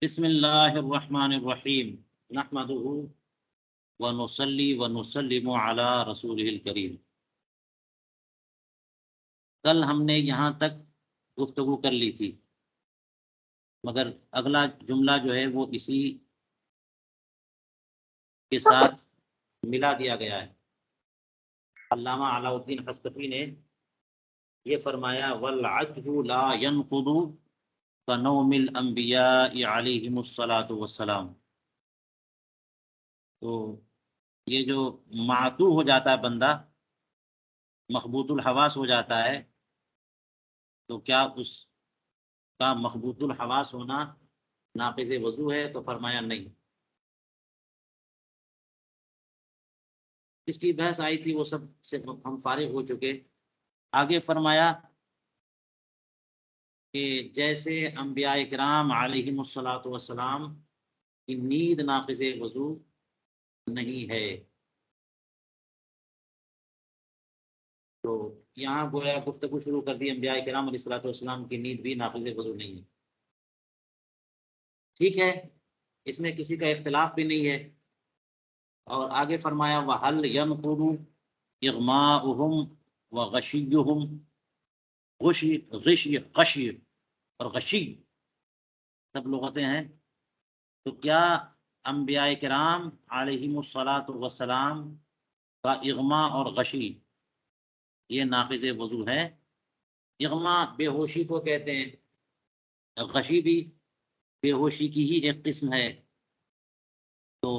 بسم اللہ الرحمن الرحیم نحمده ونصلی ونسلم علی رسولہ الکریم۔ کل ہم نے یہاں تک گفتگو کر لی تھی، مگر اگلا جملہ جو ہے وہ اسی کے ساتھ ملا دیا گیا ہے۔ علامہ علاء الدین حصکفی نے یہ فرمایا والعجز لا ينقض كنوم الانبیاء علیہم الصلاۃ والسلام۔ تو یہ جو معتوہ ہو جاتا ہے بندہ، مخبوط الحواس ہو جاتا ہے، تو کیا اس کا مخبوط الحواس ہونا ناقض وضو ہے؟ تو فرمایا نہیں۔ اس کی بحث آئی تھی، وہ سب سے ہم فارغ ہو چکے۔ آگے فرمایا کہ جیسے انبیاء کرام علیہم الصلاۃ والسلام کی نیند ناقض وضو نہیں ہے، تو یہاں گویا گفتگو شروع کر دی انبیاء کرام علیہ الصلاۃ والسلام کی نیند بھی ناقض وضو نہیں ہے۔ ٹھیک ہے، اس میں کسی کا اختلاف بھی نہیں ہے۔ اور آگے فرمایا وَهَلْ يَنْقُضُ إِغْمَاؤُهُمْ وَغَشِيُّهُمْ۔ غشی اور غشی سب لغتیں ہیں، تو کیا انبیاء کرام علیہم الصلاۃ والسلام کا اغما اور غشی یہ ناقض وضو ہے؟ اغما بے ہوشی کو کہتے ہیں، غشی بھی بے ہوشی کی ہی ایک قسم ہے۔ تو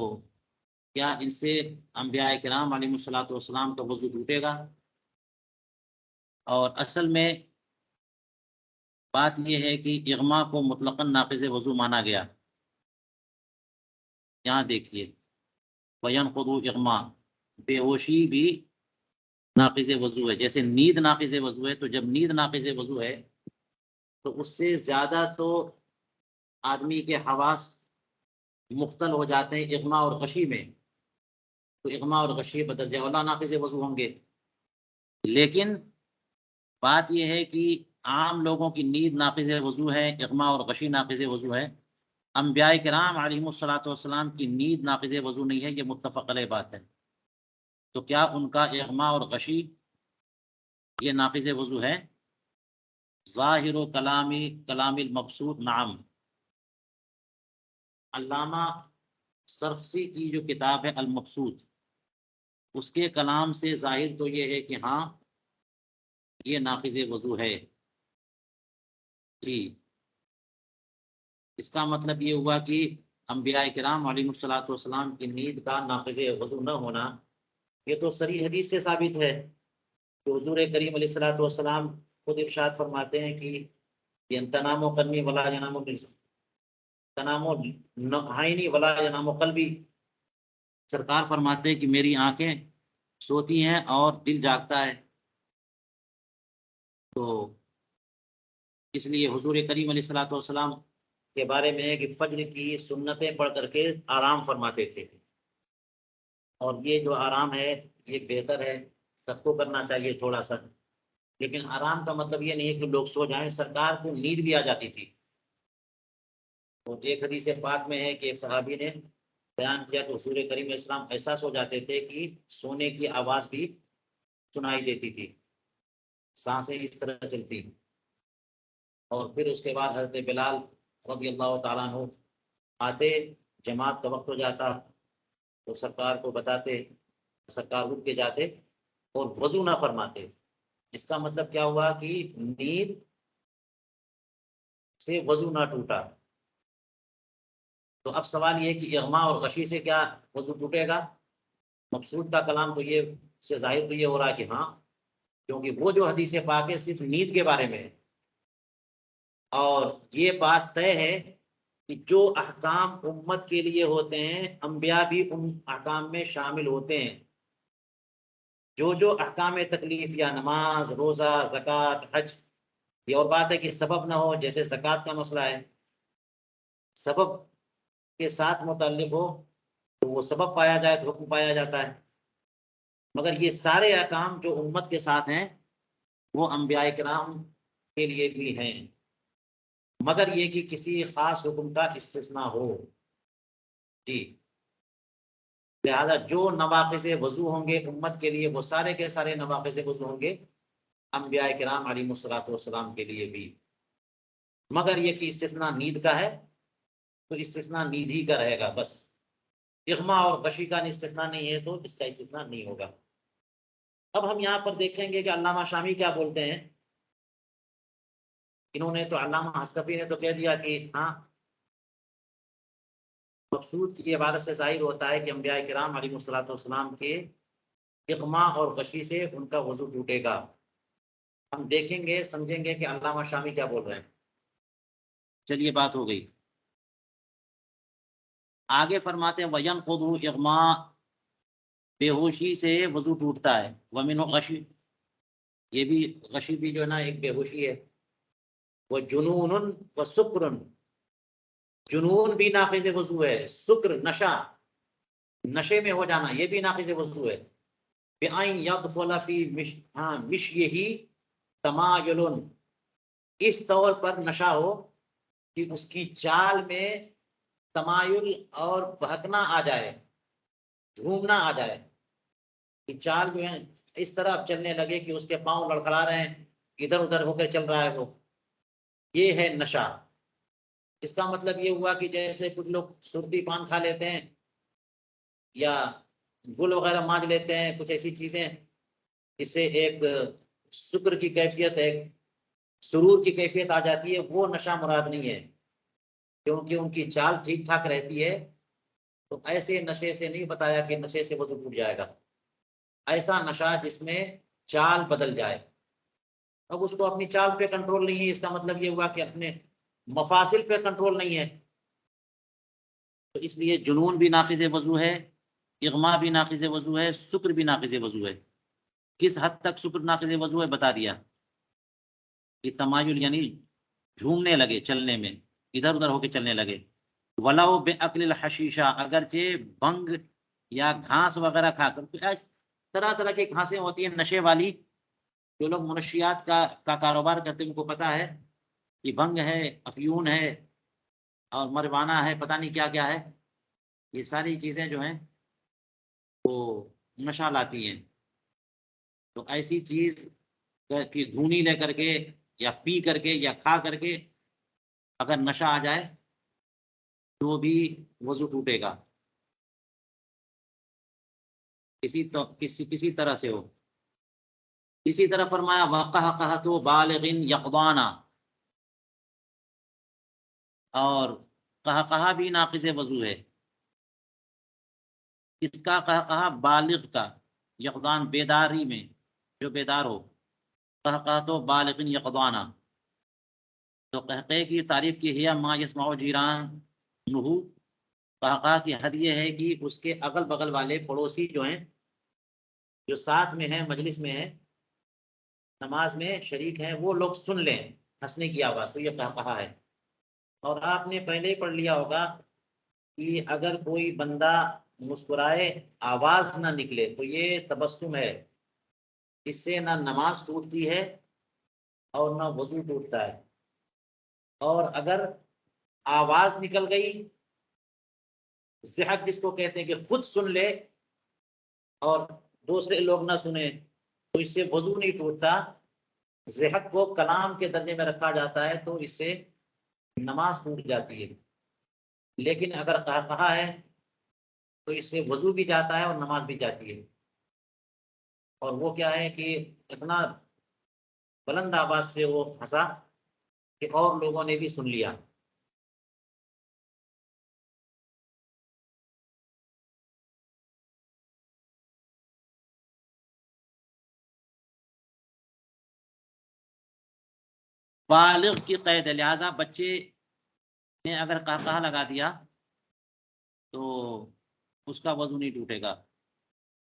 کیا ان سے انبیاء کرام علیہم الصلاۃ والسلام کا وضو ٹوٹے گا؟ اور اصل میں بات یہ ہے کہ اغما کو مطلقاً ناقض وضو مانا گیا۔ یہاں دیکھیے وَيَنْقُضُ اغما، بے ہوشی بھی ناقض وضو ہے۔ جیسے نیند ناقض وضو ہے، تو جب نیند ناقض وضو ہے تو اس سے زیادہ تو آدمی کے حواس مختل ہو جاتے ہیں اغما اور غشی میں، تو اغما اور غشی بدرجہ اولا ناقض وضو ہوں گے۔ لیکن بات یہ ہے کہ عام لوگوں کی نیند ناقض وضو ہے، اغما اور غشی ناقض وضو ہے۔ انبیاء کرام علیہم الصلاۃ والسلام کی نیند ناقض وضو نہیں ہے، یہ متفق علیہ بات ہے۔ تو کیا ان کا اغما اور غشی یہ ناقض وضو ہے؟ ظاہر و کلام المبسوط نعم۔ علامہ سرخسی کی جو کتاب ہے المبسوط، اس کے کلام سے ظاہر تو یہ ہے کہ ہاں یہ ناقض وضو ہے جی۔ اس کا مطلب یہ ہوا کہ انبیاء کرام علیہ الصلاۃ والسلام کی نیند کا ناقض وضو نہ ہونا یہ تو صریح حدیث سے ثابت ہے کہ حضور کریم علیہ الصلاۃ والسلام خود ارشاد فرماتے ہیں کہ تنام و قلبی ولا ینام تنام عینی ولا ینام قلبی، سرکار فرماتے ہیں کہ میری آنکھیں سوتی ہیں اور دل جاگتا ہے۔ تو اس لیے حضور کریم علیہ الصلاۃ والسلام کے بارے میں ہے کہ فجر کی سنتیں پڑھ کر کے آرام فرماتے تھے، اور یہ جو آرام ہے یہ بہتر ہے، سب کو کرنا چاہیے تھوڑا سا۔ لیکن آرام کا مطلب یہ نہیں ہے کہ لوگ سو جائیں، سرکار کو نیند بھی آ جاتی تھی۔ تو ایک حدیث پاک میں ہے کہ ایک صحابی نے بیان کیا کہ حضور کریم علیہ السلام ایسا سو جاتے تھے کہ سونے کی آواز بھی سنائی دیتی تھی، سانسیں اس طرح چلتی۔ اور پھر اس کے بعد حضرت بلال رضی اللہ تعالیٰ عنہ آتے، جماعت کا وقت ہو جاتا تو سرکار کو بتاتے، سرکار اٹھ کے جاتے اور وضو نہ فرماتے۔ اس کا مطلب کیا ہوا کہ نیند سے وضو نہ ٹوٹا۔ تو اب سوال یہ ہے کہ اغما اور غشی سے کیا وضو ٹوٹے گا؟ مقصود کا کلام تو یہ سے ظاہر تو یہ ہو رہا ہے کہ ہاں، کیونکہ وہ جو حدیث پاک ہے صرف نیند کے بارے میں ہے، اور یہ بات طے ہے کہ جو احکام امت کے لیے ہوتے ہیں انبیاء بھی ان احکام میں شامل ہوتے ہیں۔ جو احکام تکلیف یا نماز، روزہ، زکوٰۃ، حج، یہ اور بات ہے کہ سبب نہ ہو، جیسے زکوٰۃ کا مسئلہ ہے، سبب کے ساتھ متعلق ہو تو وہ سبب پایا جائے تو حکم پایا جاتا ہے۔ مگر یہ سارے احکام جو امت کے ساتھ ہیں وہ انبیاء کرام کے لیے بھی ہیں۔ مگر یہ کہ کسی خاص حکم کا استثناء ہو. جی لہذا جو نواقض وضو ہوں گے امت کے لیے وہ سارے کے سارے نواقض وضو ہوں گے انبیاء کرام علیہ الصلوۃ والسلام کے لیے بھی. مگر یہ کہ استثناء نیند کا ہے تو استثناء نیند ہی کا رہے گا بس. اغما اور غشی کا استثناء نہیں ہے تو اس کا استثناء نہیں ہوگا. اب ہم یہاں پر دیکھیں گے کہ علامہ شامی کیا بولتے ہیں. انہوں نے تو علامہ حسکفی نے تو کہہ دیا کہ ہاں مقصود کی عبادت سے ظاہر ہوتا ہے کہ انبیاء کرام علیہ الصلوۃ والسلام کے اغما اور غشی سے ان کا وضو ٹوٹے گا. ہم دیکھیں گے سمجھیں گے کہ علامہ شامی کیا بول رہے ہیں. چلیے بات ہو گئی. آگے فرماتے ہیں وَيَنْقُضُ اغما بے ہوشی سے وضو ٹوٹتا ہے. وَمِنْهُ غشی یہ بھی غشی بھی جو ہے نا ایک بے ہوشی ہے. وہ جنون و سکر جنون بھی ناقض وضو ہے. سکر نشہ نشے میں ہو جانا یہ بھی ناقض وضو ہے. بِأَنْ يَدْخُلَ فِي مِشْيِهِ تَمَایُلٌ اس طور پر نشہ ہو کہ اس کی چال میں تمایل اور بہکنا آ جائے جھومنا آ جائے کہ چال جو ہے اس طرح اب چلنے لگے کہ اس کے پاؤں لڑکھڑا رہے ہیں ادھر ادھر ہو کر چل رہا ہے وہ. یہ ہے نشہ. اس کا مطلب یہ ہوا کہ جیسے کچھ لوگ سردی پان کھا لیتے ہیں یا گل وغیرہ مانج لیتے ہیں کچھ ایسی چیزیں جس سے ایک شکر کی کیفیت ایک سرور کی کیفیت آ جاتی ہے. وہ نشہ مراد نہیں ہے کیونکہ ان کی چال ٹھیک ٹھاک رہتی ہے. تو ایسے نشے سے نہیں بتایا کہ نشے سے وضو ٹوٹ جائے گا. ایسا نشہ جس میں چال بدل جائے. اب اس کو اپنی چال پہ کنٹرول نہیں ہے اس کا مطلب یہ ہوا کہ اپنے مفاصل پہ کنٹرول نہیں ہے. تو اس لیے جنون بھی ناقض وضو ہے اغما بھی ناقض وضو ہے سکر بھی ناقض وضو ہے. کس حد تک سکر ناقض وضو ہے بتا دیا کہ تمایل یعنی جھومنے لگے چلنے میں ادھر ادھر ہو کے چلنے لگے. ولاؤ بے عقل الحشیشہ اگرچہ بنگ یا گھاس وغیرہ کھا کر طرح طرح کی گھاسیں ہوتی ہیں نشے والی. جو لوگ منشیات کا کاروبار کرتے ہیں ان کو پتا ہے کہ بھنگ ہے افیون ہے اور مروانا ہے پتہ نہیں کیا کیا ہے. یہ ساری چیزیں جو ہیں وہ نشہ لاتی ہیں. تو ایسی چیز کی دھونی لے کر کے یا پی کر کے یا کھا کر کے اگر نشہ آ جائے تو بھی وضو ٹوٹے گا کسی طرح سے ہو. اسی طرح فرمایا وَقَهْقَهَةُ بَالِغٍ يَقْضَانَ اور قہقہا بھی ناقض وضو ہے. کس کا قہقہا بالغ کا یقظان بیداری میں جو بیدار ہو. قہقہۃ بالغ یقظان تو قہقہے کی تعریف کی ہے ما یسمع جیرانہ قہقہا کی حد یہ ہے کہ اس کے اگل بغل والے پڑوسی جو ہیں جو ساتھ میں ہیں مجلس میں ہیں نماز میں شریک ہیں وہ لوگ سن لیں ہنسنے کی آواز تو یہ قہقہا ہے. اور آپ نے پہلے ہی پڑھ لیا ہوگا کہ اگر کوئی بندہ مسکرائے آواز نہ نکلے تو یہ تبسم ہے. اس سے نہ نماز ٹوٹتی ہے اور نہ وضو ٹوٹتا ہے. اور اگر آواز نکل گئی ضحک جس کو کہتے ہیں کہ خود سن لے اور دوسرے لوگ نہ سنیں تو اس سے وضو نہیں ٹوٹتا. ضحک کو کلام کے درجے میں رکھا جاتا ہے تو اس سے نماز ٹوٹ جاتی ہے. لیکن اگر قہقہا ہے تو اس سے وضو بھی جاتا ہے اور نماز بھی جاتی ہے. اور وہ کیا ہے کہ اتنا بلند آواز سے وہ ہنسا کہ اور لوگوں نے بھی سن لیا. بالغ کی قید ہے لہذا بچے نے اگر قہقہا لگا دیا تو اس کا وضو نہیں ٹوٹے گا.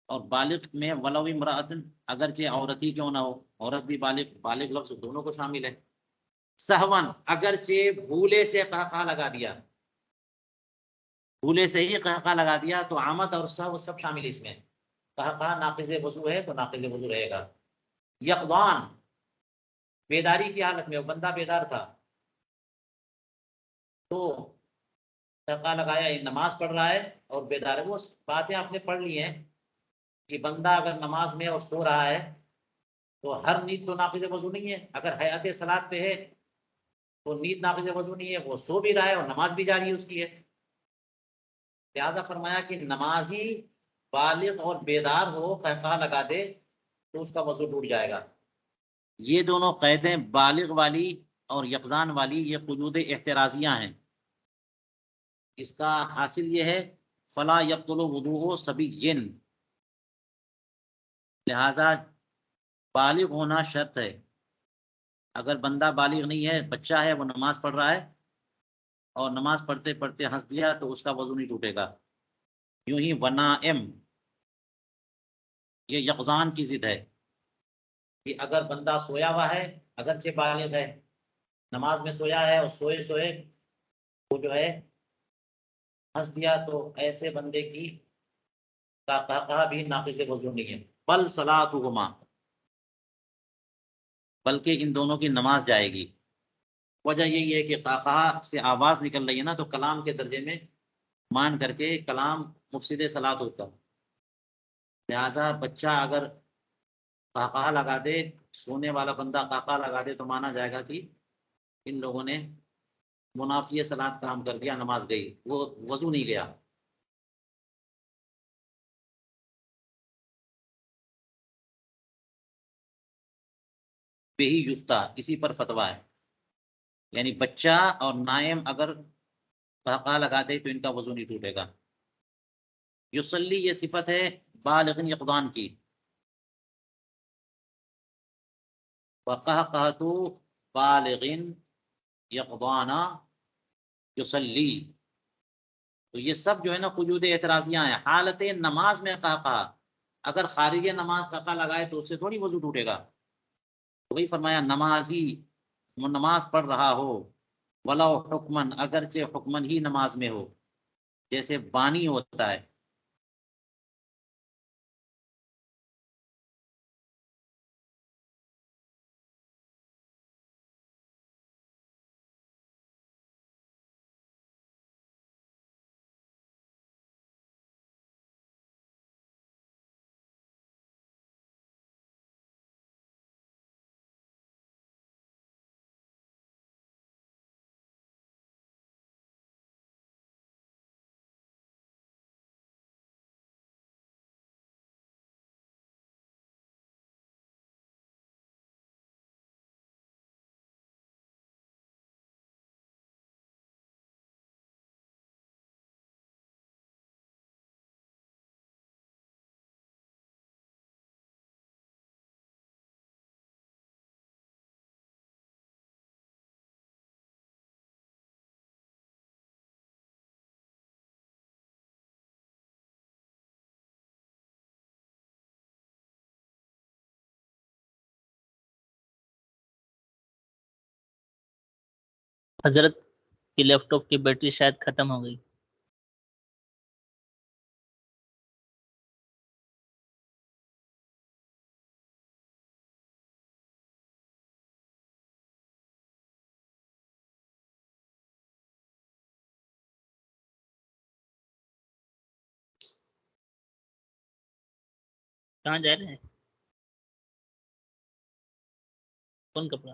اور بالغ میں ولو امرأۃ اگرچہ عورت ہی کیوں نہ ہو عورت بھی بالغ لفظ دونوں کو شامل ہے. سہون اگرچہ بھولے سے قہقہا لگا دیا بھولے سے ہی قہقہا لگا دیا تو عامت اور سہو سب شامل اس میں. قہقہا ناقض وضو ہے تو ناقض وضو رہے گا. یقظان بیداری کی حالت میں وہ بندہ بیدار تھا تو تڑکا لگایا، یہ نماز پڑھ رہا ہے اور بیدار ہے، وہ باتیں آپ نے پڑھ لی ہیں کہ بندہ اگر نماز میں اور سو رہا ہے تو ہر نیند تو ناقض وضو نہیں ہے، اگر حیات صلاۃ پہ ہے تو نیند ناقض وضو نہیں ہے، وہ سو بھی رہا ہے اور نماز بھی جاری اس کی ہے، لہٰذا فرمایا کہ نمازی بالغ اور بیدار ہو قہقہ لگا دے تو اس کا وضو ٹوٹ جائے گا۔ یہ دونوں قیدیں بالغ والی اور یقظان والی یہ قیود احترازیاں ہیں، اس کا حاصل یہ ہے فلا یبطل وضوء صبی، لہذا بالغ ہونا شرط ہے، اگر بندہ بالغ نہیں ہے، بچہ ہے، وہ نماز پڑھ رہا ہے اور نماز پڑھتے پڑھتے ہنس دیا تو اس کا وضو نہیں ٹوٹے گا۔ یوں ہی ونائم، یہ یقظان کی ضد ہے کہ اگر بندہ سویا ہوا ہے اگرچہ بالغ ہے، نماز میں سویا ہے اور سوئے سوئے وہ جو ہے ہنس دیا تو ایسے بندے کی کا قہقہ بھی ناقض وضو نہیں ہے، بل صلاتہما، بلکہ ان دونوں کی نماز جائے گی۔ وجہ یہی ہے کہ قہقہ سے آواز نکل رہی ہے نا، تو کلام کے درجے میں مان کر کے کلام مفسد صلات ہوتا ہے، لہذا بچہ اگر قہقہ لگا دے، سونے والا بندہ قہقہ لگا دے تو مانا جائے گا کہ ان لوگوں نے منافی صلات کام کر دیا، نماز گئی، وہ وضو نہیں گیا۔ بہی یفتہ، اسی پر فتویٰ ہے، یعنی بچہ اور نائم اگر قہقہ لگا دے تو ان کا وضو نہیں ٹوٹے گا۔ یصلی یہ صفت ہے بالغ یقظان کی، وقہقہۃ بالغ یقظان یصلی، تو یہ سب جو ہے نا قیود اعتراضیاں ہیں۔ حالت نماز میں قہقہ، اگر خارج نماز قہقہ لگائے تو اس سے تھوڑی وضو ٹوٹے گا، وہی فرمایا نمازی نماز پڑھ رہا ہو، ولو حکمن، اگرچہ حکمن ہی نماز میں ہو، جیسے بانی ہوتا ہے۔ حضرت کی لیپ ٹاپ کی بیٹری شاید ختم ہو گئی۔ کہاں جا رہے ہیں؟ کون کپڑا؟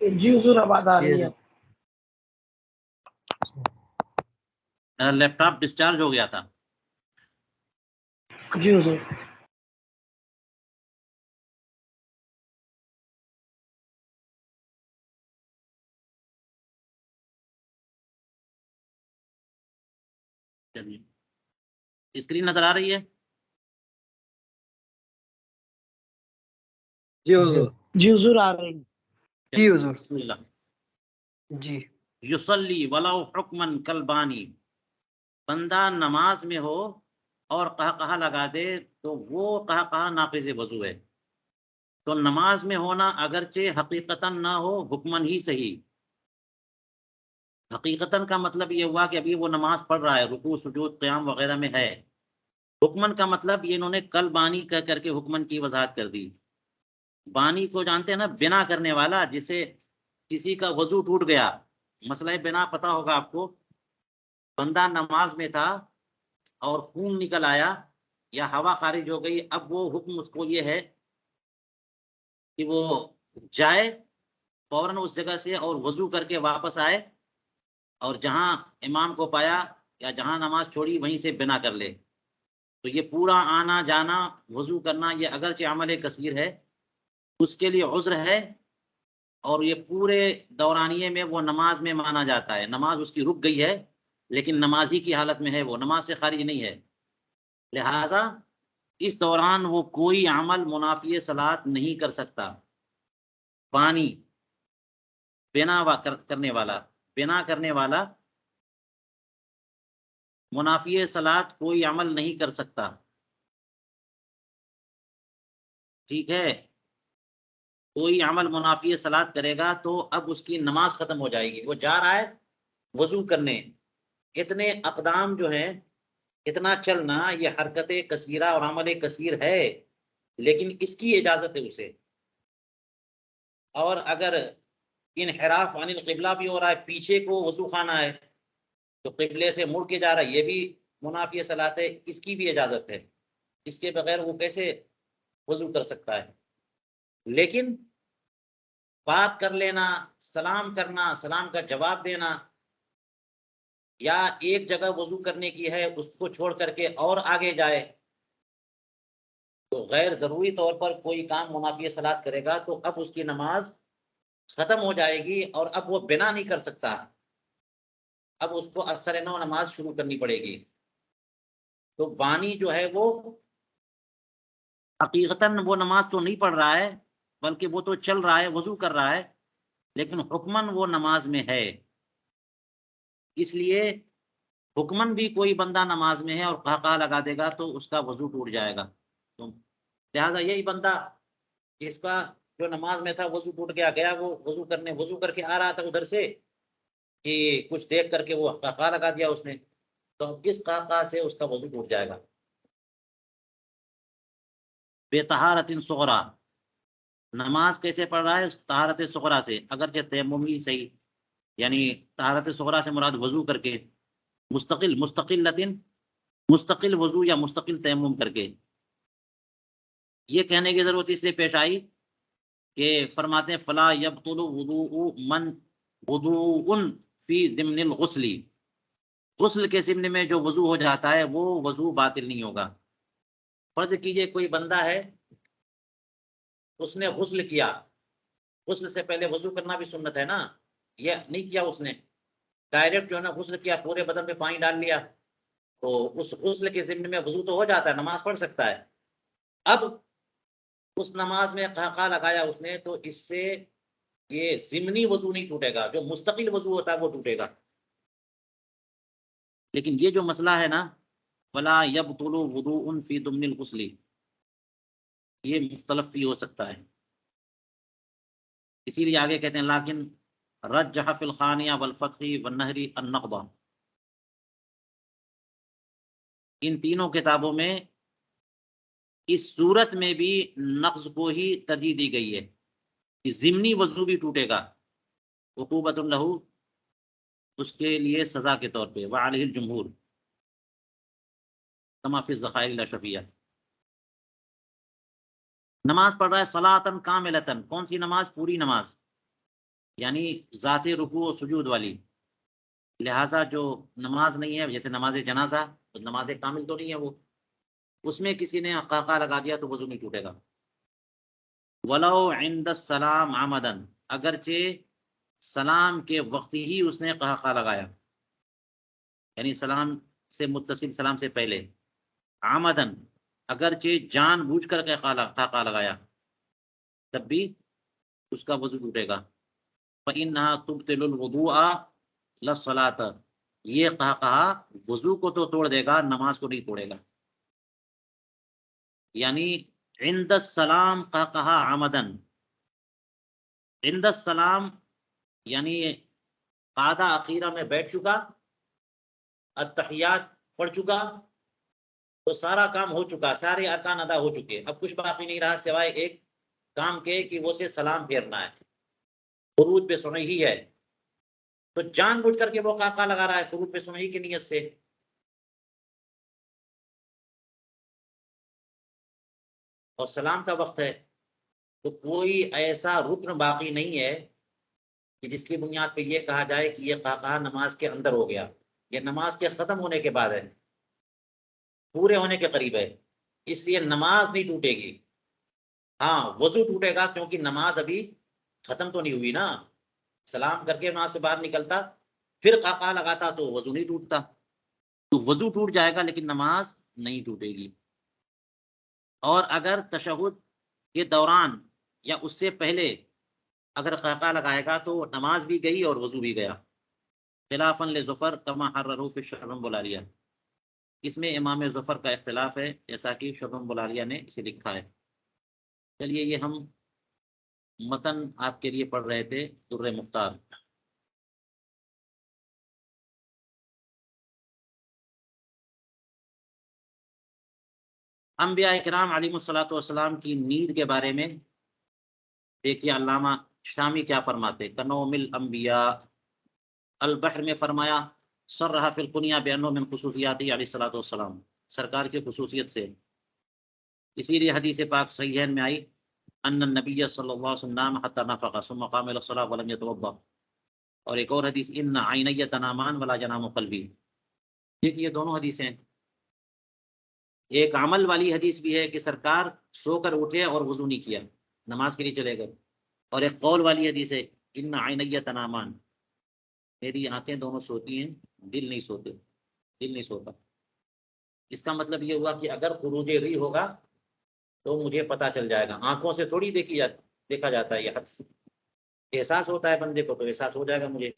جی حضور آواز آ رہی ہے. میرا لیپ ٹاپ ڈسچارج ہو گیا تھا. جی حضور. چلیے اسکرین نظر آ رہی ہے؟ جی حضور. جی حضور آ رہی ہے. جی حضور. بسم اللہ. جی. یصلی ولو حکمن کلبانی، بندہ نماز میں ہو اور قہقہا لگا دے تو وہ قہقہا ناقض وضو ہے. تو نماز میں ہونا اگرچہ حقیقتاً نہ ہو حکمن ہی صحیح. حقیقتاً کا مطلب یہ ہوا کہ ابھی وہ نماز پڑھ رہا ہے، رکوع سجود قیام وغیرہ میں ہے. حکمن کا مطلب یہ انہوں نے کل بانی کہہ کر کے حکمن کی وضاحت کر دی. بانی کو جانتے ہیں نا، بنا کرنے والا. جسے کسی کا وضو ٹوٹ گیا، مسئلہ بنا پتہ ہوگا آپ کو، بندہ نماز میں تھا اور خون نکل آیا یا ہوا خارج ہو گئی، اب وہ حکم اس کو یہ ہے کہ وہ جائے فوراً اس جگہ سے اور وضو کر کے واپس آئے، اور جہاں امام کو پایا یا جہاں نماز چھوڑی وہیں سے بنا کر لے. تو یہ پورا آنا جانا وضو کرنا یہ اگرچہ عمل کثیر ہے، اس کے لیے عذر ہے، اور یہ پورے دورانیے میں وہ نماز میں مانا جاتا ہے. نماز اس کی رک گئی ہے لیکن نمازی کی حالت میں ہے، وہ نماز سے خارج نہیں ہے. لہذا اس دوران وہ کوئی عمل منافی صلاۃ نہیں کر سکتا. بانی بنا کرنے والا، بنا کرنے والا منافی صلاۃ کوئی عمل نہیں کر سکتا. ٹھیک ہے، کوئی عمل منافی صلاۃ کرے گا تو اب اس کی نماز ختم ہو جائے گی. وہ جا رہا ہے وضو کرنے، اتنے اقدام جو ہیں، اتنا چلنا، یہ حرکت کثیرہ اور عمل کثیر ہے، لیکن اس کی اجازت ہے اسے. اور اگر انحراف عن القبلہ بھی ہو رہا ہے، پیچھے کو وضو خانہ ہے تو قبلے سے مڑ کے جا رہا ہے، یہ بھی منافی صلاۃ ہے، اس کی بھی اجازت ہے. اس کے بغیر وہ کیسے وضو کر سکتا ہے؟ لیکن بات کر لینا، سلام کرنا، سلام کا جواب دینا، یا ایک جگہ وضو کرنے کی ہے اس کو چھوڑ کر کے اور آگے جائے، تو غیر ضروری طور پر کوئی کام منافی صلاۃ کرے گا تو اب اس کی نماز ختم ہو جائے گی اور اب وہ بنا نہیں کر سکتا. اب اس کو اثر نو نماز شروع کرنی پڑے گی. تو بانی جو ہے وہ حقیقتاً وہ نماز تو نہیں پڑھ رہا ہے، بلکہ وہ تو چل رہا ہے، وضو کر رہا ہے، لیکن حکماً وہ نماز میں ہے. اس لیے حکماً بھی کوئی بندہ نماز میں ہے اور قہقہا لگا دے گا تو اس کا وضو ٹوٹ جائے گا. تو لہٰذا یہی بندہ اس کا جو نماز میں تھا وضو ٹوٹ گیا وہ وضو کر کے آ رہا تھا ادھر سے کہ کچھ دیکھ کر کے وہ قہقہا لگا دیا اس نے، تو اس قہقہا سے اس کا وضو ٹوٹ جائے گا. بے طہارت صغریٰ، نماز کیسے پڑھ رہا ہے؟ طہارت صغریٰ سے، اگرچہ تیمم ہی صحیح، یعنی طہارت صغریٰ سے مراد وضو کر کے، مستقل وضو یا مستقل تیمم کر کے. یہ کہنے کی ضرورت اس لیے پیش آئی کہ فرماتے ہیں فلا یبطل وضوء من وضوء فی ضمن الغسل، غسل کے ضمن میں جو وضو ہو جاتا ہے وہ وضو باطل نہیں ہوگا. فرض کیجئے کوئی بندہ ہے، اس نے غسل کیا، غسل سے پہلے وضو کرنا بھی سنت ہے نا، یہ نہیں کیا اس نے، ڈائریکٹ جو ہے نا غسل کیا، پورے بدن پہ پانی ڈال لیا، تو اس غسل کے ضمن میں وضو تو ہو جاتا ہے، نماز پڑھ سکتا ہے. اب اس نماز میں قہقہا لگایا اس نے تو اس سے یہ ضمنی وضو نہیں ٹوٹے گا، جو مستقل وضو ہوتا ہے وہ ٹوٹے گا. لیکن یہ جو مسئلہ ہے نا ولا یبطل وضوء فی ضمن الغسل، یہ مختلف بھی ہو سکتا ہے. اسی لیے آگے کہتے ہیں لیکن رجح فی الخانیہ والفتح والنہر النقض، ان تینوں کتابوں میں اس صورت میں بھی نقض کو ہی ترجیح دی گئی ہے کہ ضمنی وضو بھی ٹوٹے گا، عقوبۃ لہ، اس کے لیے سزا کے طور پہ، وعلیہ الجمہور کما فی الذخائر الاشرفیہ. نماز پڑھ رہا ہے صلاۃً کاملۃً، کون سی نماز؟ پوری نماز، یعنی ذات رکوع و سجود والی. لہٰذا جو نماز نہیں ہے جیسے نماز جنازہ، تو نماز کامل تو نہیں ہے وہ، اس میں کسی نے قہقہ لگا دیا تو وضو نہیں ٹوٹے گا. ولو عند السلام عمدن، اگرچہ سلام کے وقت ہی اس نے قہقہ لگایا، یعنی سلام سے متصل، سلام سے پہلے، عمدن اگرچہ جان بوجھ کر قہقہ لگایا، تب بھی اس کا وضو ٹوٹے گا. فإنها تبطل الوضوء لا الصلاۃ، یہ قہقہ وضو کو تو توڑ دے گا، نماز کو نہیں توڑے گا. یعنی عند السلام قہقہ عمدن، عند السلام یعنی قعدہ اخیرہ میں بیٹھ چکا، التحیات پڑھ چکا، تو سارا کام ہو چکا، سارے ارکان ادا ہو چکے، اب کچھ باقی نہیں رہا سوائے ایک کام کے کہ وہ سے سلام پھیرنا ہے، فروض پہ سنئی ہی ہے، تو جان بوجھ کر کے وہ قہقہ لگا رہا ہے فروض پہ سنئی کی نیت سے. اور سلام کا وقت ہے، تو کوئی ایسا رکن باقی نہیں ہے کہ جس کی بنیاد پہ یہ کہا جائے کہ یہ قہقہ نماز کے اندر ہو گیا. یہ نماز کے ختم ہونے کے بعد ہے، پورے ہونے کے قریب ہے، اس لیے نماز نہیں ٹوٹے گی. ہاں وضو ٹوٹے گا، کیونکہ نماز ابھی ختم تو نہیں ہوئی نا. سلام کر کے وہاں سے باہر نکلتا پھر قہقہ لگاتا تو وضو نہیں ٹوٹتا، تو وضو ٹوٹ جائے گا لیکن نماز نہیں ٹوٹے گی. اور اگر تشہد کے دوران یا اس سے پہلے اگر قہقہ لگائے گا تو نماز بھی گئی اور وضو بھی گیا. خلافاً لظفر کما حرروا فی الشرح بلالیہ، اس میں امام ظفر کا اختلاف ہے جیسا کہ شرح بلالیہ نے اسے لکھا ہے. چلیے یہ ہم متن آپ کے لیے پڑھ رہے تھے در مختار. انبیاء کرام علیہ الصلوۃ والسلام کی نیند کے بارے میں دیکھیے علامہ شامی کیا فرماتے. کنوم الانبیاء، البحر میں فرمایا صرح فی القنیہ بانہ من خصوصیات علیہ الصلوۃ والسلام، سرکار کی خصوصیت سے. اسی لیے حدیث پاک صحیحین میں آئی ان النبی صلی اللہ علیہ وسلم نام حتی نفق ثم قام الى الصلاۃ ولم يتوضا. اور ایک اور حدیث ان عینی تنامان ولا ینام قلبی. دیکھیے دونوں حدیثیں، ایک عمل والی حدیث بھی ہے کہ سرکار سو کر اٹھے اور وضو نہیں کیا، نماز کے لیے چلے گئے، اور ایک قول والی حدیث ہے ان عینی تنامان، میری آنکھیں دونوں سوتی ہیں، دل نہیں سوتے، دل نہیں سوتا. اس کا مطلب یہ ہوا کہ اگر خروج ری ہوگا تو مجھے پتا چل جائے گا. آنکھوں سے تھوڑی دیکھا جاتا ہے، یہ حدس احساس ہوتا ہے بندے کو، تو احساس ہو جائے گا مجھے.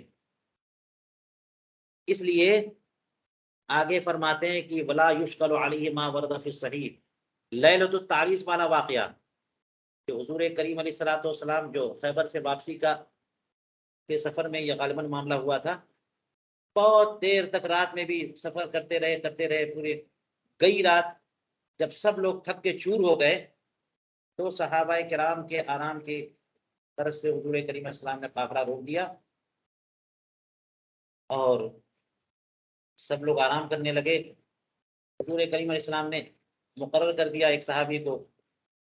اس لیے آگے فرماتے ہیں کہ ولا یشکل علیہ ما ورد فی الصحیح، لیلۃ التعریس والا واقعہ کہ حضور کریم علیہ الصلوۃ والسلام جو خیبر سے واپسی کے سفر میں یہ غالباً معاملہ ہوا تھا، بہت دیر تک رات میں بھی سفر کرتے رہے پورے گئی رات. جب سب لوگ تھک کے چور ہو گئے تو صحابہ کرام کے آرام کی طرف سے حضور کریم علیہ السلام نے قافلہ روک دیا اور سب لوگ آرام کرنے لگے. حضور کریم علیہ السلام نے مقرر کر دیا ایک صحابی کو،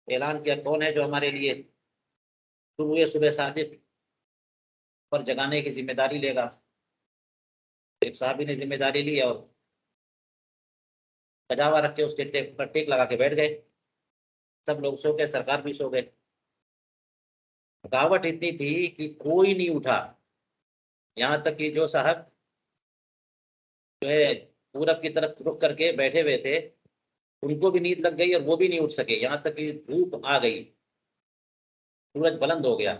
اعلان کیا کون ہے جو ہمارے لیے طلوع صبح صادق پر جگانے کی ذمہ داری لے گا. ایک صحابی نے ذمہ داری لی اور کجاوا رکھ کے اس کے ٹیک پر ٹیک لگا کے بیٹھ گئے. سب لوگ سو گئے، سرکار بھی سو گئے. تھکاوٹ اتنی تھی کہ کوئی نہیں اٹھا، یہاں تک کہ جو صاحب جو ہے پورب کی طرف رخ کر کے بیٹھے ہوئے تھے ان کو بھی نیند لگ گئی اور وہ بھی نہیں اٹھ سکے، یہاں تک کہ دھوپ آ گئی، سورج بلند ہو گیا،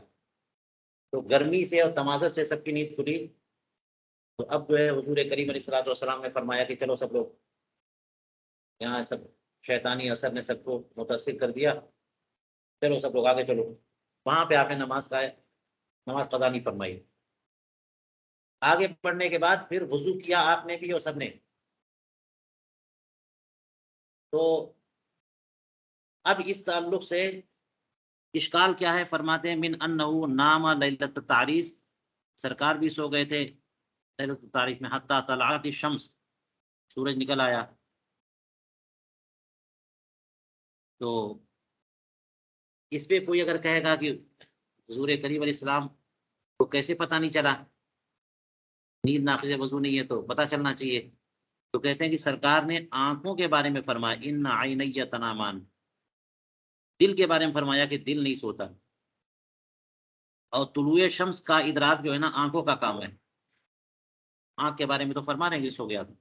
تو گرمی سے اور تمازت سے سب کی نیند کھلی. تو اب جو ہے حضور کریم علیہ الصلوۃ والسلام نے فرمایا کہ چلو سب لوگ، یہاں سب شیطانی اثر نے سب کو متاثر کر دیا، چلو سب لوگ آگے چلو. وہاں پہ آپ نے نماز قضا نہیں فرمائی. آگے بڑھنے کے بعد پھر وضو کیا آپ نے بھی اور سب نے. تو اب اس تعلق سے اشکال کیا ہے؟ فرماتے ہیں من انہ نام لیلۃ التعریس، سرکار بھی سو گئے تھے لیلۃ التعریس میں، حتی طلعت الشمس، سورج نکل آیا. تو اس پہ کوئی اگر کہے گا کہ حضور کریم علیہ السلام کو کیسے پتہ نہیں چلا نیند ناقض وضو نہیں ہے، تو پتہ چلنا چاہیے. تو کہتے ہیں کہ سرکار نے آنکھوں کے بارے میں فرمایا ان عینی تنامان، دل کے بارے میں فرمایا کہ دل نہیں سوتا. اور طلوع شمس کا ادراک جو ہے نا آنکھوں کا کام ہے. آنکھ کے بارے میں تو فرما رہے ہیں کہ سو گیا تھا.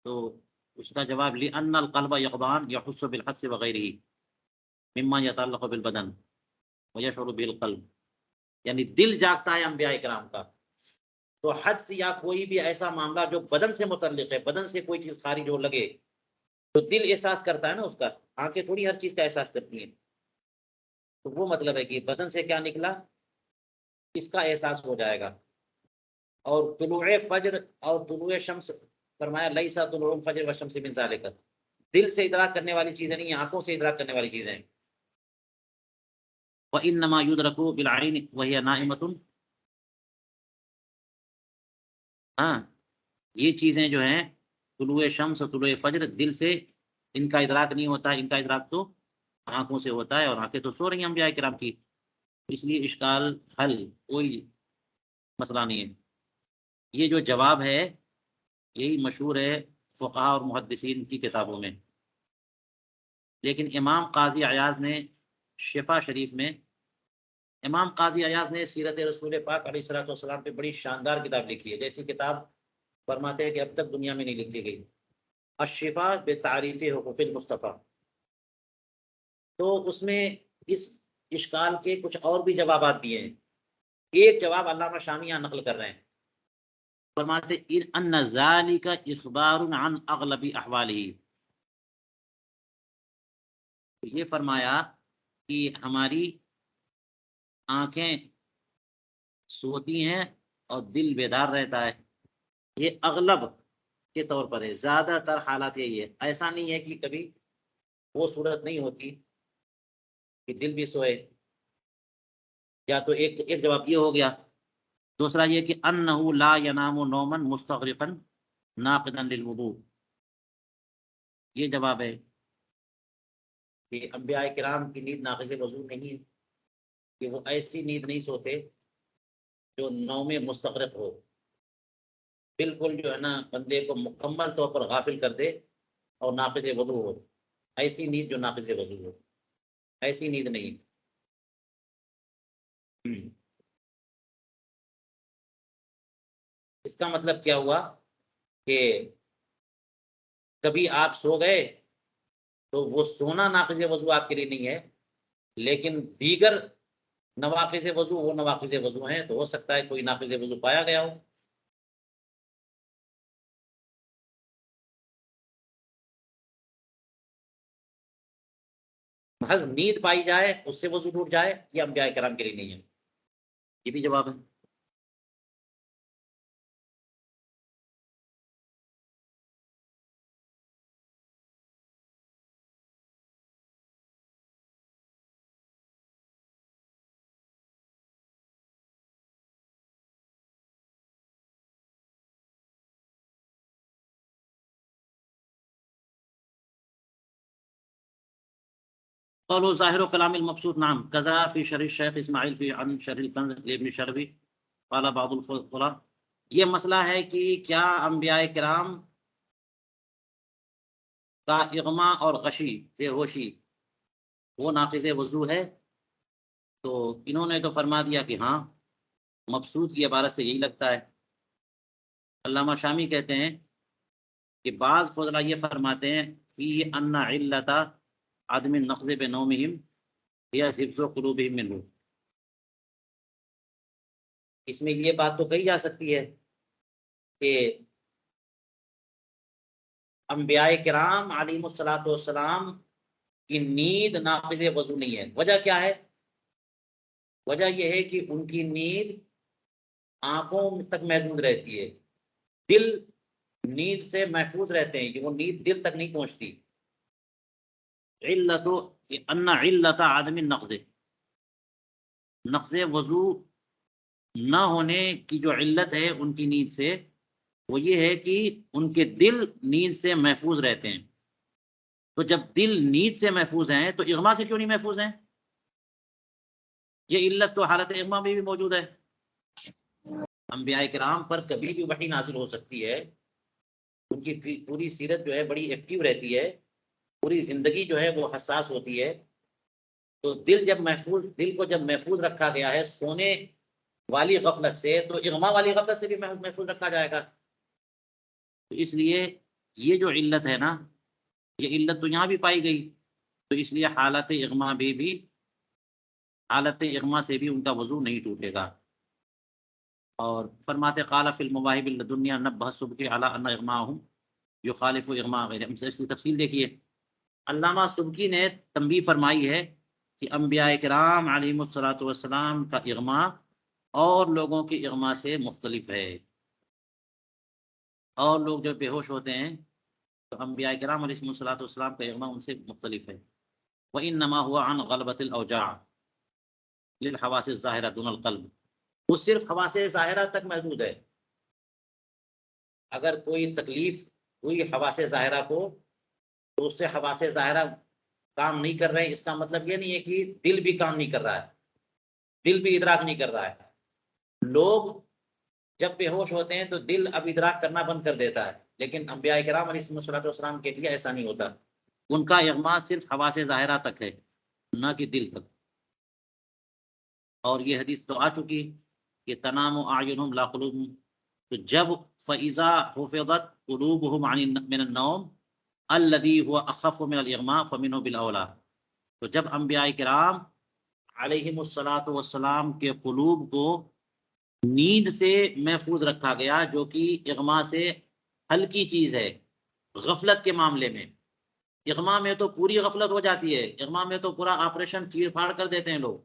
تو اس کا جواب لأن القلب یقظان یحس بالحدث وغیرہ مما یتعلق بالبدن ویشعر بالقلب، یعنی دل جاگتا ہے انبیاء کرام کا. تو حدث یا کوئی بھی ایسا معاملہ جو بدن سے متعلق ہے، بدن سے کوئی چیز خارج ہو لگے تو دل احساس کرتا ہے نا اس کا. آنکھیں تھوڑی ہر چیز کا احساس کرتی ہیں. تو وہ مطلب ہے کہ بدن سے کیا نکلا اس کا احساس ہو جائے گا. اور طلوع فجر اور طلوع شمس فرمایا لیسا طلوع الفجر والشمس من ذالک، دل سے ادراک کرنے والی چیزیں نہیں ہیں، آنکھوں سے ادراک کرنے والی چیزیں ہیں. وَإِنَّمَا يُدْرَكُ بِالْعَيْنِ وَهِيَ نَائِمَةٌ. ہاں یہ چیزیں جو ہیں طلوع شمس اور طلوع فجر دل سے ان کا ادراک نہیں ہوتا، ان کا ادراک تو آنکھوں سے ہوتا ہے، اور آنکھیں تو سو رہی ہیں انبیاء کرام کی. اس لیے اشکال حل، کوئی مسئلہ نہیں ہے. یہ جو جواب ہے یہی مشہور ہے فقہا اور محدثین کی کتابوں میں. لیکن امام قاضی عیاض نے شفا شریف میں، امام قاضی عیاض نے سیرت رسول پاک علیہ الصلوۃ والسلام پہ بڑی شاندار کتاب لکھی ہے. جیسی کتاب فرماتے ہیں کہ اب تک دنیا میں نہیں لکھی گئی، الشفا بتعریف حقوق المصطفیٰ. تو اس میں اس اشکال کے کچھ اور بھی جوابات دیے ہیں. ایک جواب علامہ شامی یہاں نقل کر رہے ہیں، فرماتے ان ذالک اخبار عن اغلب احوالہ. یہ فرمایا کہ ہماری آنکھیں سوتی ہیں اور دل بیدار رہتا ہے، یہ اغلب کے طور پر ہے، زیادہ تر حالات یہی ہے. ایسا نہیں ہے کہ کبھی وہ صورت نہیں ہوتی کہ دل بھی سوئے. یا تو ایک جواب یہ ہو گیا. دوسرا یہ کہ انہ لا ینام نوما مستغرقا ناقضا للوضوء. یہ جواب ہے کہ انبیاء کرام کی نیند ناقض وضو نہیں ہے، کہ وہ ایسی نیند نہیں سوتے جو نوم مستغرق ہو، بالکل جو ہے نا بندے کو مکمل طور پر غافل کر دے اور ناقض وضو ہو. ایسی نیند جو ناقض وضو ہو، ایسی نیند نہیں. اس کا مطلب کیا ہوا کہ کبھی آپ سو گئے تو وہ سونا ناقض وضو آپ کے لیے نہیں ہے، لیکن دیگر نواقض وضو وہ نواقض وضو ہیں، تو ہو سکتا ہے کوئی ناقض وضو پایا گیا ہو. محض نیند پائی جائے اس سے وضو ٹوٹ جائے، یہ انبیاء کرام کے لیے نہیں ہے. یہ بھی جواب ہے. قالوا ظاهر كلام المبسوط نعم كذا في شرح الشيخ اسماعیل في عن شرح الكنز لابن شربی قال بعض الفضلاء. یہ مسئلہ ہے کہ کیا انبیاء کرام کا اغما اور غشی بے ہوشی وہ ناقض وضو ہے؟ تو انہوں نے تو فرما دیا کہ ہاں، مبسوط کی عبارت سے یہی لگتا ہے. علامہ شامی کہتے ہیں کہ بعض فضلاء یہ فرماتے ہیں فی ان علت عدم النقض بنومہم ہی حفظ قلوبہم منہ. اس میں یہ بات تو کہی جا سکتی ہے کہ انبیاء کرام علیہ الصلوۃ والسلام کی نیند ناقض وضو نہیں ہے. وجہ کیا ہے؟ وجہ یہ ہے کہ ان کی نیند آنکھوں تک محدود رہتی ہے، دل نیند سے محفوظ رہتے ہیں کہ وہ نیند دل تک نہیں پہنچتی. علت ان علت عدم النقض، نقض وضو نہ ہونے کی جو علت ہے ان کی نیند سے، وہ یہ ہے کہ ان کے دل نیند سے محفوظ رہتے ہیں. تو جب دل نیند سے محفوظ ہیں تو اغما سے کیوں نہیں محفوظ ہیں؟ یہ علت تو حالت اغما میں بھی موجود ہے۔ انبیاء کرام پر کبھی بھی وحی نازل ہو سکتی ہے، ان کی پوری سیرت جو ہے بڑی ایکٹیو رہتی ہے، پوری زندگی جو ہے وہ حساس ہوتی ہے، تو دل کو جب محفوظ رکھا گیا ہے سونے والی غفلت سے، تو اغما والی غفلت سے بھی محفوظ رکھا جائے گا۔ تو اس لیے یہ جو علت ہے نا، یہ علت تو یہاں بھی پائی گئی، تو اس لیے حالت اغما سے بھی ان کا وضو نہیں ٹوٹے گا۔ اور فرماتے قال فی المواہب لدنیا نبہ السبکی علی ان اغماہم یخالف اغما غیرہم، اس کی تفصیل دیکھیے۔ علامہ سبکی نے تنبیہ فرمائی ہے کہ انبیاء کرام علیہم الصلوۃ والسلام کا اغما اور لوگوں کے اغما سے مختلف ہے۔ اور لوگ جو بے ہوش ہوتے ہیں تو انبیاء کرام علیہ الصلوۃ والسلام کا اغما ان سے مختلف ہے۔ وَإِنَّمَا هُوَ عَنْ غَلْبَةِ الْأَوْجَاعِ لِلْحَوَاسِ الظَّاهِرَةِ دُونَ الْقَلْبِ، وہ صرف حواس ظاہرہ تک محدود ہے۔ اگر کوئی تکلیف ہوئی حواس ظاہرہ کو تو اس سے حواس ظاہرہ کام نہیں کر رہے ہیں، اس کا مطلب یہ نہیں ہے کہ دل بھی کام نہیں کر رہا ہے، دل بھی ادراک نہیں کر رہا ہے۔ لوگ جب بے ہوش ہوتے ہیں تو دل اب ادراک کرنا بند کر دیتا ہے، لیکن انبیاء کرام علیہ الصلوۃ والسلام کے لیے ایسا نہیں ہوتا، ان کا اغما صرف حواس ظاہرہ تک ہے، نہ کہ دل تک۔ اور یہ حدیث تو آ چکی کہ تنام اعینہم لا قلوبہم، تو جب فاذا حفظت قلوبہم من النوم الذی هو اخف من الاغماء فمنه بالاولی، تو جب انبیاء کرام علیہم الصلوۃ والسلام کے قلوب کو نیند سے محفوظ رکھا گیا، جو کہ اغما سے ہلکی چیز ہے، غفلت کے معاملے میں۔ اغما میں تو پوری غفلت ہو جاتی ہے، اغما میں تو پورا آپریشن چیر پھاڑ کر دیتے ہیں لوگ،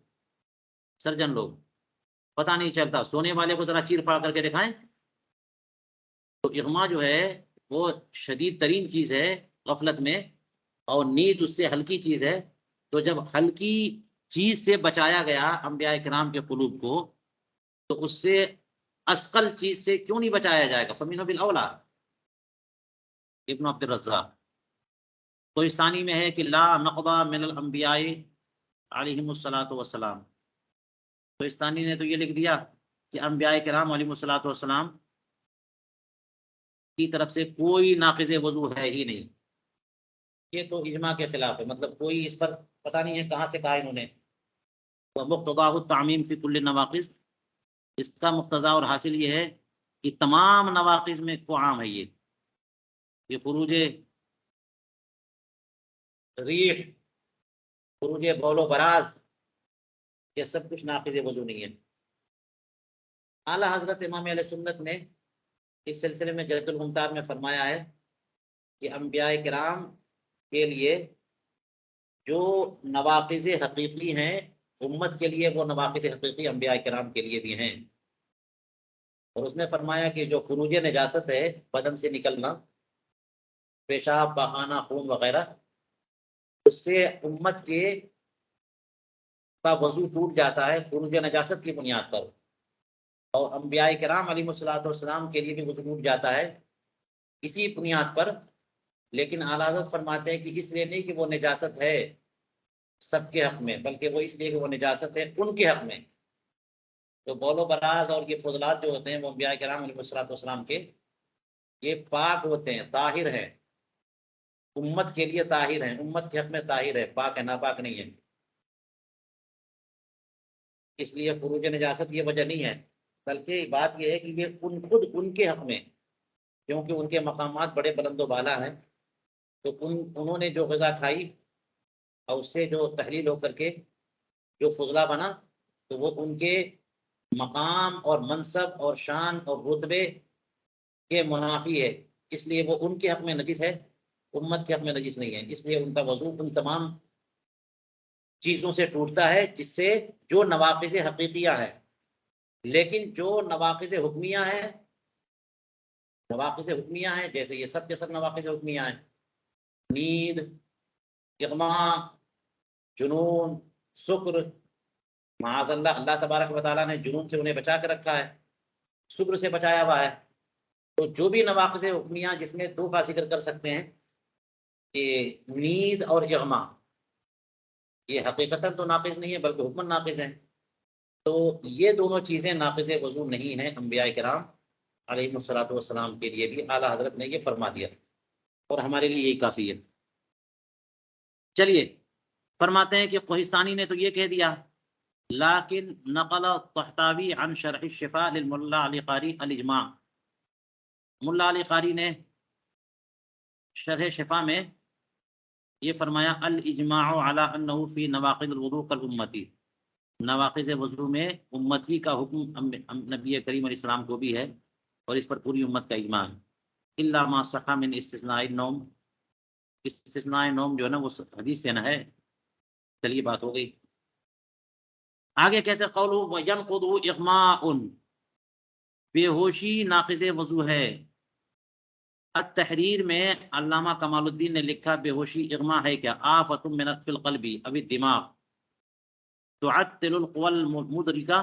سرجن لوگ، پتہ نہیں چلتا۔ سونے والے کو ذرا چیر پھاڑ کر کے دکھائیں۔ تو اغما جو ہے وہ شدید ترین چیز ہے غفلت میں، اور نیند اس سے ہلکی چیز ہے۔ تو جب ہلکی چیز سے بچایا گیا انبیاء کرام کے قلوب کو، تو اس سے اثقل چیز سے کیوں نہیں بچایا جائے گا؟ فمنہ بالاولی، ابن عبد الرزاق۔ کوئی ثانی میں ہے کہ لا نقضى من الانبیاء علیہم الصلوۃ والسلام، تو اس ثانی نے تو یہ لکھ دیا کہ انبیاء کرام علیہم الصلوۃ والسلام کی طرف سے کوئی ناقض وضو ہے ہی نہیں۔ یہ تو اجماع کے خلاف ہے، مطلب کوئی اس پر پتہ نہیں ہے کہاں سے کہا انہوں نے۔ ومقتضاہ التعمیم فی کل النواقض، اس کا مقتضا اور حاصل یہ ہے کہ تمام نواقض میں کو عام ہے، یہ خروج ریح، خروج بول و براز، یہ سب کچھ ناقض وضو نہیں ہے۔ اعلیٰ حضرت امام علیہ سنت نے اس سلسلے میں جلد الممتار میں فرمایا ہے کہ انبیاء کرام کے لیے جو نواقض حقیقی ہیں، امت کے لیے وہ نواقض حقیقی انبیاء کرام کے لیے بھی ہیں۔ اور اس نے فرمایا کہ جو خروج نجاست ہے، بدن سے نکلنا، پیشاب، پاخانہ، خون وغیرہ، اس سے امت کے کا وضو ٹوٹ جاتا ہے خروج نجاست کی بنیاد پر، اور انبیاء کرام علیہ الصلوۃ والسلام کے لیے بھی وضو ٹوٹ جاتا ہے اسی بنیاد پر۔ لیکن اعلیٰ حضرت فرماتے ہیں کہ اس لیے نہیں کہ وہ نجاست ہے سب کے حق میں، بلکہ وہ اس لیے کہ وہ نجاست ہے ان کے حق میں۔ تو بول و براز اور یہ فضلات جو ہوتے ہیں وہ انبیاء کرام علیہ الصلوۃ والسلام کے، یہ پاک ہوتے ہیں، طاہر ہیں، امت کے لیے طاہر ہیں، امت کے حق میں طاہر ہے، پاک ہے، ناپاک نہیں ہے۔ اس لیے خروج نجاست یہ وجہ نہیں ہے، بلکہ بات یہ ہے کہ یہ خود ان کے حق میں، کیونکہ ان کے مقامات بڑے بلند و بالا ہیں، تو انہوں نے جو غذا کھائی اور اس سے جو تحلیل ہو کر کے جو فضلہ بنا، تو وہ ان کے مقام اور منصب اور شان اور رتبے کے منافی ہے، اس لیے وہ ان کے حق میں نجس ہے، امت کے حق میں نجس نہیں ہے۔ اس لیے ان کا وضو ان تمام چیزوں سے ٹوٹتا ہے جس سے جو نواقض حقیقیہ ہیں۔ لیکن جو نواقض حکمیہ ہیں، نواقض حکمیہ ہیں جیسے یہ سب کے سب نواقض حکمیہ ہیں، نیند، اغما، جنون، سکر، معاذ اللہ، اللہ تبارک و تعالیٰ نے جنون سے انہیں بچا کر رکھا ہے، سکر سے بچایا ہوا ہے۔ تو جو بھی نواقض حکمیہ جس میں دو کا ذکر کر سکتے ہیں، کہ نیند اور اغما یہ حقیقتاً تو ناقص نہیں ہے بلکہ حکماً ناقص ہیں، تو یہ دونوں چیزیں ناقص وضو نہیں ہیں انبیاء کرام علیہ الصلوۃ والسلام کے لیے بھی اعلیٰ حضرت نے یہ فرما دیا اور ہمارے لیے یہی کافی ہے۔ چلیے فرماتے ہیں کہ کوہستانی نے تو یہ کہہ دیا، لیکن نقل طحطاوی عن شرح الشفاء للملا علی قاری الاجماع، ملا علی قاری نے شرح شفا میں یہ فرمایا الاجماع علی انہ فی نواقض الوضوء کالامتی، نواقض وضو میں امتی کا حکم نبی کریم علیہ السلام کو بھی ہے اور اس پر پوری امت کا اجماع ہے، الا ما صح من استثناء النوم، استثناء نوم جو ہے نا وہ حدیث سے نہ ہے۔ چلیے بات ہو گئی، آگے کہتے قولہ وینقض اغماء، بے ہوشی ناقض وضو ہے۔ التحریر میں علامہ کمال الدین نے لکھا بے ہوشی اغما ہے کیا؟ آفۃ من فی القلب او الدماغ تعطل القوى المدرکہ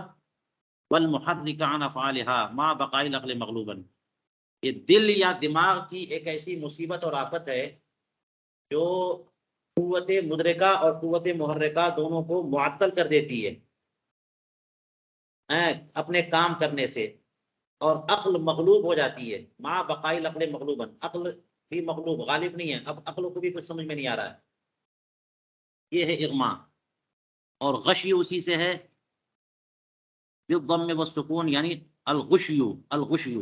والمحرکہ عن افعالها مع بقاء العقل مغلوبا، یہ دل یا دماغ کی ایک ایسی مصیبت اور آفت ہے جو قوت مدرکہ اور قوت محرکہ دونوں کو معطل کر دیتی ہے اپنے کام کرنے سے، اور عقل مغلوب ہو جاتی ہے، مع بقاء العقل مغلوبا، عقل بھی مغلوب غالب نہیں ہے، اب عقل کو بھی کچھ سمجھ میں نہیں آ رہا ہے، یہ ہے اغما۔ اور غشی اسی سے ہے بالضم والسکون، یعنی الغشی، الغشی،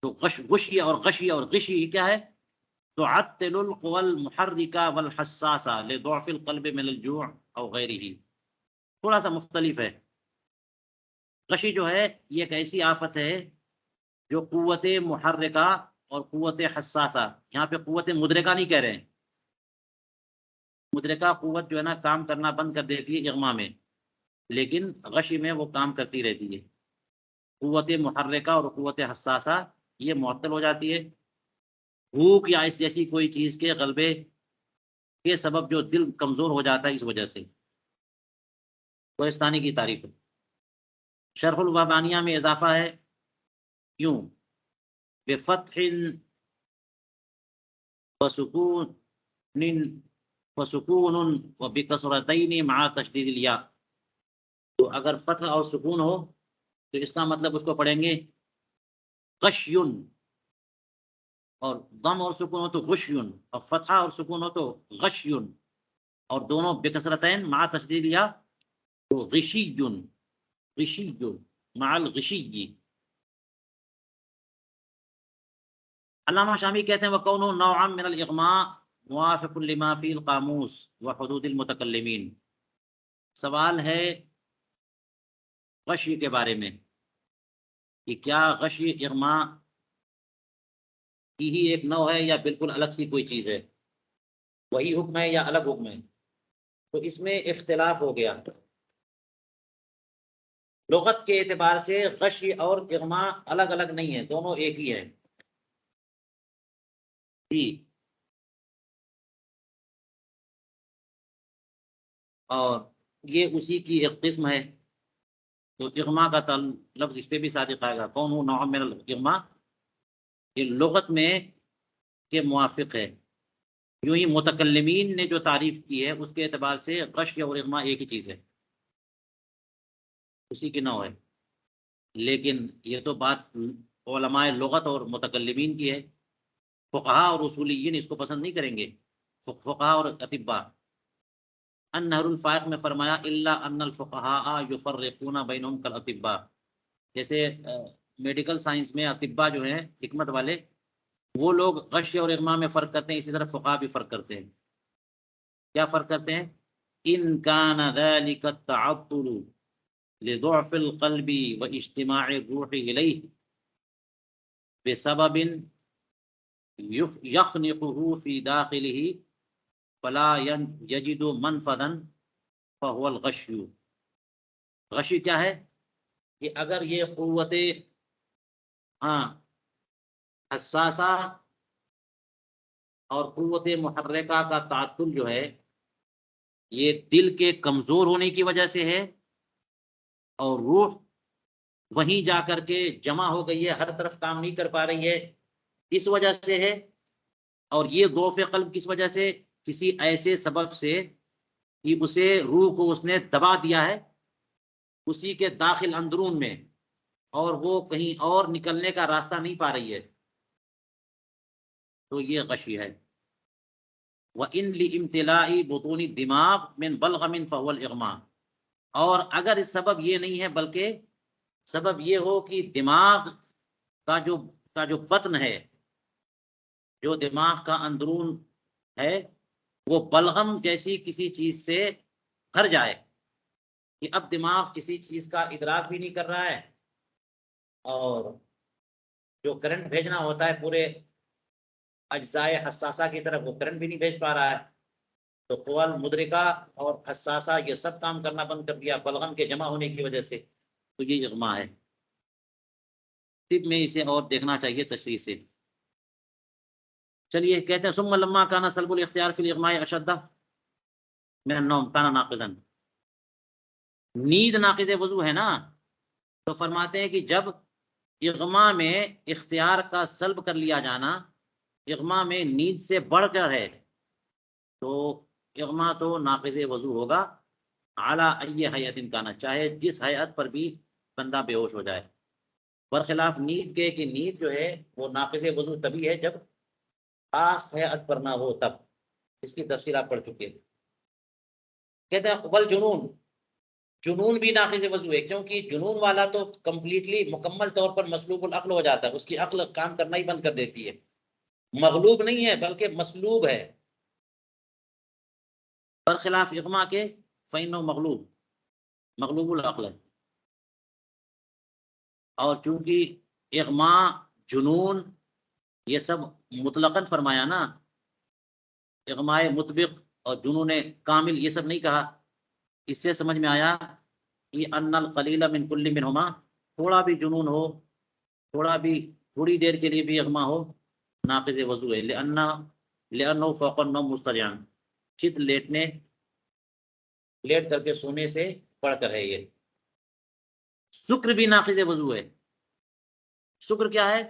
تو غشی اور غشی اور غشی کیا ہے؟ تعطل القوى المحرکہ والحساسہ لضعف القلب من الجوع او غیرہ، تھوڑا سا مختلف ہے۔ غشی جو ہے یہ ایک ایسی آفت ہے جو قوت محرکہ اور قوت حساسہ، یہاں پہ قوت مدرکہ نہیں کہہ رہے ہیں، مدرکہ قوت جو ہے نا کام کرنا بند کر دیتی ہے اغما میں، لیکن غشی میں وہ کام کرتی رہتی ہے، قوت محرکہ اور قوت حساسہ یہ معطل ہو جاتی ہے، بھوک یا اس جیسی کوئی چیز کے غلبے کے سبب جو دل کمزور ہو جاتا ہے اس وجہ سے۔ کوہستانی کی تعریف ہے، شرح الوابانیہ میں اضافہ ہے یوں بفتح وسکون وسکون وبکسرتین مع تشدید الیاء، تو اگر فتح اور سکون ہو تو اس کا مطلب اس کو پڑھیں گے غشیون، اور ضم اور سکون ہو تو غشیون، اور فتحہ اور سکون ہو تو غشیون، اور دونوں بکسرتین مع تشدید الیاء تو غشیون، غشیون مع الغشی۔ علامہ شامی کہتے ہیں وَكَوْنُ نوعا من الاغماء موافق لما فی القاموس وحدود المتکلمین، سوال ہے غشی کے بارے میں کہ کیا غشی اغما کی ہی ایک نوع ہے یا بالکل الگ سی کوئی چیز ہے، وہی حکم ہے یا الگ حکم ہے؟ تو اس میں اختلاف ہو گیا، لغت کے اعتبار سے غشی اور اغما الگ الگ نہیں ہے، دونوں ایک ہی ہے جی، اور یہ اسی کی ایک قسم ہے، تو اغما کا لفظ اس پہ بھی صادق آئے گا، کون نوع من الاغما، یہ لغت میں کے موافق ہے، یوں ہی متکلمین نے جو تعریف کی ہے اس کے اعتبار سے غش اور اغما ایک ہی چیز ہے، اسی کی نوع ہے، لیکن یہ تو بات علماء لغت اور متکلمین کی ہے، فقہا اور اصولیین اس کو پسند نہیں کریں گے، فقہا اور اطباء۔ النہر الفائق میں فرمایا الا ان الفقہاء یفرقون بینہم کالاطباء، جیسے میڈیکل سائنس میں اطباء جو ہیں حکمت والے وہ لوگ غش اور اغما میں فرق کرتے ہیں، اسی طرح فقہا بھی فرق کرتے ہیں، کیا فرق کرتے ہیں؟ ان کان ذلک التعطل لضعف القلب واجتماع الروح الیہ بسبب یخنقه فی داخلہ فلا یجد منفذا فهو الغشی، غشی کیا ہے کہ اگر یہ قوت حساسہ اور قوت محرکہ کا تعطل جو ہے یہ دل کے کمزور ہونے کی وجہ سے ہے، اور روح وہیں جا کر کے جمع ہو گئی ہے، ہر طرف کام نہیں کر پا رہی ہے، اس وجہ سے ہے، اور یہ ضعف قلب کس وجہ سے؟ کسی ایسے سبب سے کہ اسے روح کو اس نے دبا دیا ہے اسی کے داخل اندرون میں، اور وہ کہیں اور نکلنے کا راستہ نہیں پا رہی ہے، تو یہ غشی ہے۔ وَإِن لِامْتِلَاءِ بُطُونِ الدِّمَاغِ مِنْ بَلْغَمٍ فَهُوَ الْإِغْمَاءُ، اور اگر اس سبب یہ نہیں ہے بلکہ سبب یہ ہو کہ دماغ کا جو بطن ہے، جو دماغ کا اندرون ہے، وہ بلغم جیسی کسی چیز سے بھر جائے کہ اب دماغ کسی چیز کا ادراک بھی نہیں کر رہا ہے، اور جو کرنٹ بھیجنا ہوتا ہے پورے اجزائے حساسہ کی طرف وہ کرنٹ بھی نہیں بھیج پا رہا ہے، تو قوى المدرکہ اور حساسہ یہ سب کام کرنا بند کر دیا بلغم کے جمع ہونے کی وجہ سے، تو یہ اغماء ہے۔ طب میں اسے اور دیکھنا چاہیے تشریح سے۔ چلیے کہتے ہیں ثم لما كان سلب الاختیار فی الاغماء اشد من النوم كان ناقضا، نیند ناقض وضو ہے نا، تو فرماتے ہیں کہ جب اغماء میں اختیار کا سلب کر لیا جانا اغماء میں نیند سے بڑھ کر ہے، تو اغماء تو ناقض وضو ہوگا، اعلیٰ ای حیت کانا، چاہے جس حیت پر بھی بندہ بے ہوش ہو جائے، برخلاف نیند کے کہ نیند جو ہے وہ ناقض وضو تبھی ہے جب خاص حیت پر نہ ہو، تب اس کی تفصیل آپ پڑھ چکے ہیں۔ کہتے ہیں والجنون، جنون بھی ناقض وضو ہے، کیونکہ جنون والا تو کمپلیٹلی مکمل طور پر مسلوب العقل ہو جاتا ہے، اس کی عقل کام کرنا ہی بند کر دیتی ہے، مغلوب نہیں ہے بلکہ مسلوب ہے، برخلاف اغماء کے فإنه مغلوب العقل ہے۔ اور چونکہ اغماء، جنون، یہ سب مطلقاً فرمایا نا، اغماء مطبق اور جنون کامل یہ سب نہیں کہا، اس سے سمجھ میں آیا کہ ان القلیل من کل منہما، تھوڑا بھی جنون ہو، تھوڑی دیر کے لیے بھی اغماء ہو، ناقض وضو ہے، لأنه فوق النوم مسترجعا، چت لیٹ کر کے سونے سے پڑھ کر ہے۔ یہ سکر بھی ناقض وضو ہے۔ سکر کیا ہے؟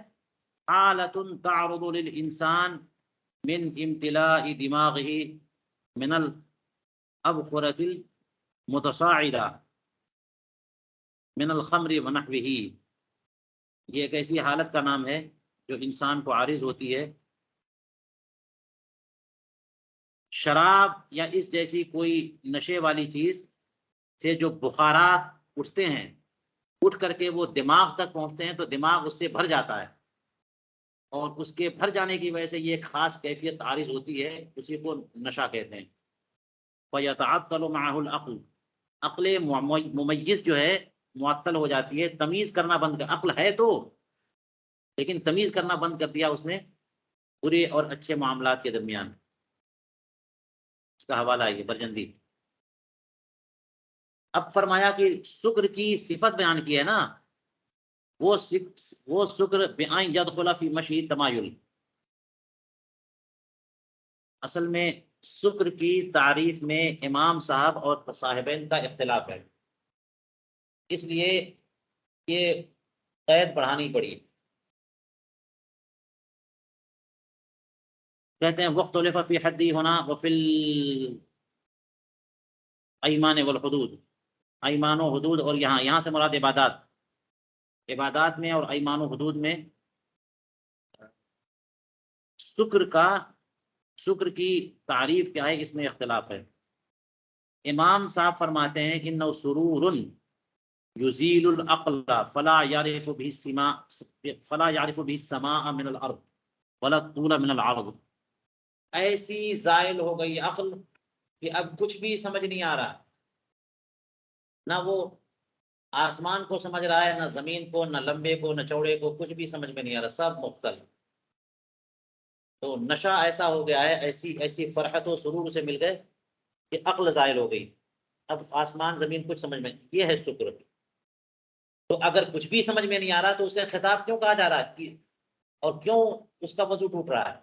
حالت تعرض للانسان من امتلاء دماغه من الابخرة المتصاعدة من الخمر ونحوه، یہ ایک ایسی حالت کا نام ہے جو انسان کو عارض ہوتی ہے شراب یا اس جیسی کوئی نشے والی چیز سے، جو بخارات اٹھتے ہیں، اٹھ کر کے وہ دماغ تک پہنچتے ہیں تو دماغ اس سے بھر جاتا ہے، اور اس کے بھر جانے کی وجہ سے یہ ایک خاص کیفیت عارض ہوتی ہے، اسی کو نشہ کہتے ہیں۔ فَيَتَعَطَّلُ مَعَهُ الْعَقْلُ، عقل ممیز جو ہے معطل ہو جاتی ہے، تمیز کرنا بند کر، عقل ہے تو لیکن تمیز کرنا بند کر دیا اس نے برے اور اچھے معاملات کے درمیان۔ اس کا حوالہ ہے یہ برجندی۔ اب فرمایا کہ سکر کی صفت بیان کی ہے نا، وہ سکر بِأَنْ يَدْخُلَ فِي مَشْيِ التَّمَایُّل، اصل میں سکر کی تعریف میں امام صاحب اور صاحبین کا اختلاف ہے، اس لیے یہ قید بڑھانی پڑی۔ کہتے ہیں وَاخْتُلِفَ فِي حَدِّهِ هُنَا وَفِي الْأَيْمَانِ وَالْحُدُودِ، ایمان و حدود، اور یہاں سے مراد عبادات میں اور ایمان و حدود میں سکر کی تعریف کیا ہے، اس میں اختلاف ہے۔ امام صاحب فرماتے ہیں انه سرور یزیل العقل فلا یعرف به السماء من الارض ولا الطول من العرض، ایسی زائل ہو گئی عقل کہ اب کچھ بھی سمجھ نہیں آ رہا، نہ وہ آسمان کو سمجھ رہا ہے، نہ زمین کو، نہ لمبے کو، نہ چوڑے کو، کچھ بھی سمجھ میں نہیں آ رہا، سب مختلف۔ تو نشہ ایسا ہو گیا ہے، ایسی فرحت و سرور سے مل گئے کہ عقل زائل ہو گئی، اب آسمان زمین کچھ سمجھ میں، یہ ہے سکر۔ تو اگر کچھ بھی سمجھ میں نہیں آ رہا تو اسے خطاب کیوں کہا جا رہا ہے، اور کیوں اس کا وضو ٹوٹ رہا ہے،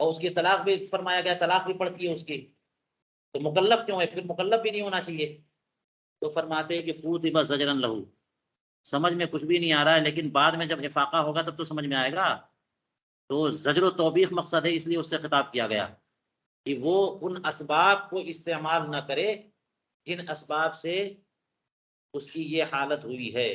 اور اس کی طلاق بھی فرمایا گیا، طلاق بھی پڑتی ہے اس کی، تو مکلف کیوں ہے؟ پھر مکلف بھی نہیں ہونا چاہیے۔ تو فرماتے ہیں کہ فوتب زجرا لہو، سمجھ میں کچھ بھی نہیں آ رہا ہے، لیکن بعد میں جب افاقہ ہوگا تب تو سمجھ میں آئے گا، تو زجر و توبیخ مقصد ہے، اس لیے اس سے خطاب کیا گیا کہ وہ ان اسباب کو استعمال نہ کرے جن اسباب سے اس کی یہ حالت ہوئی ہے۔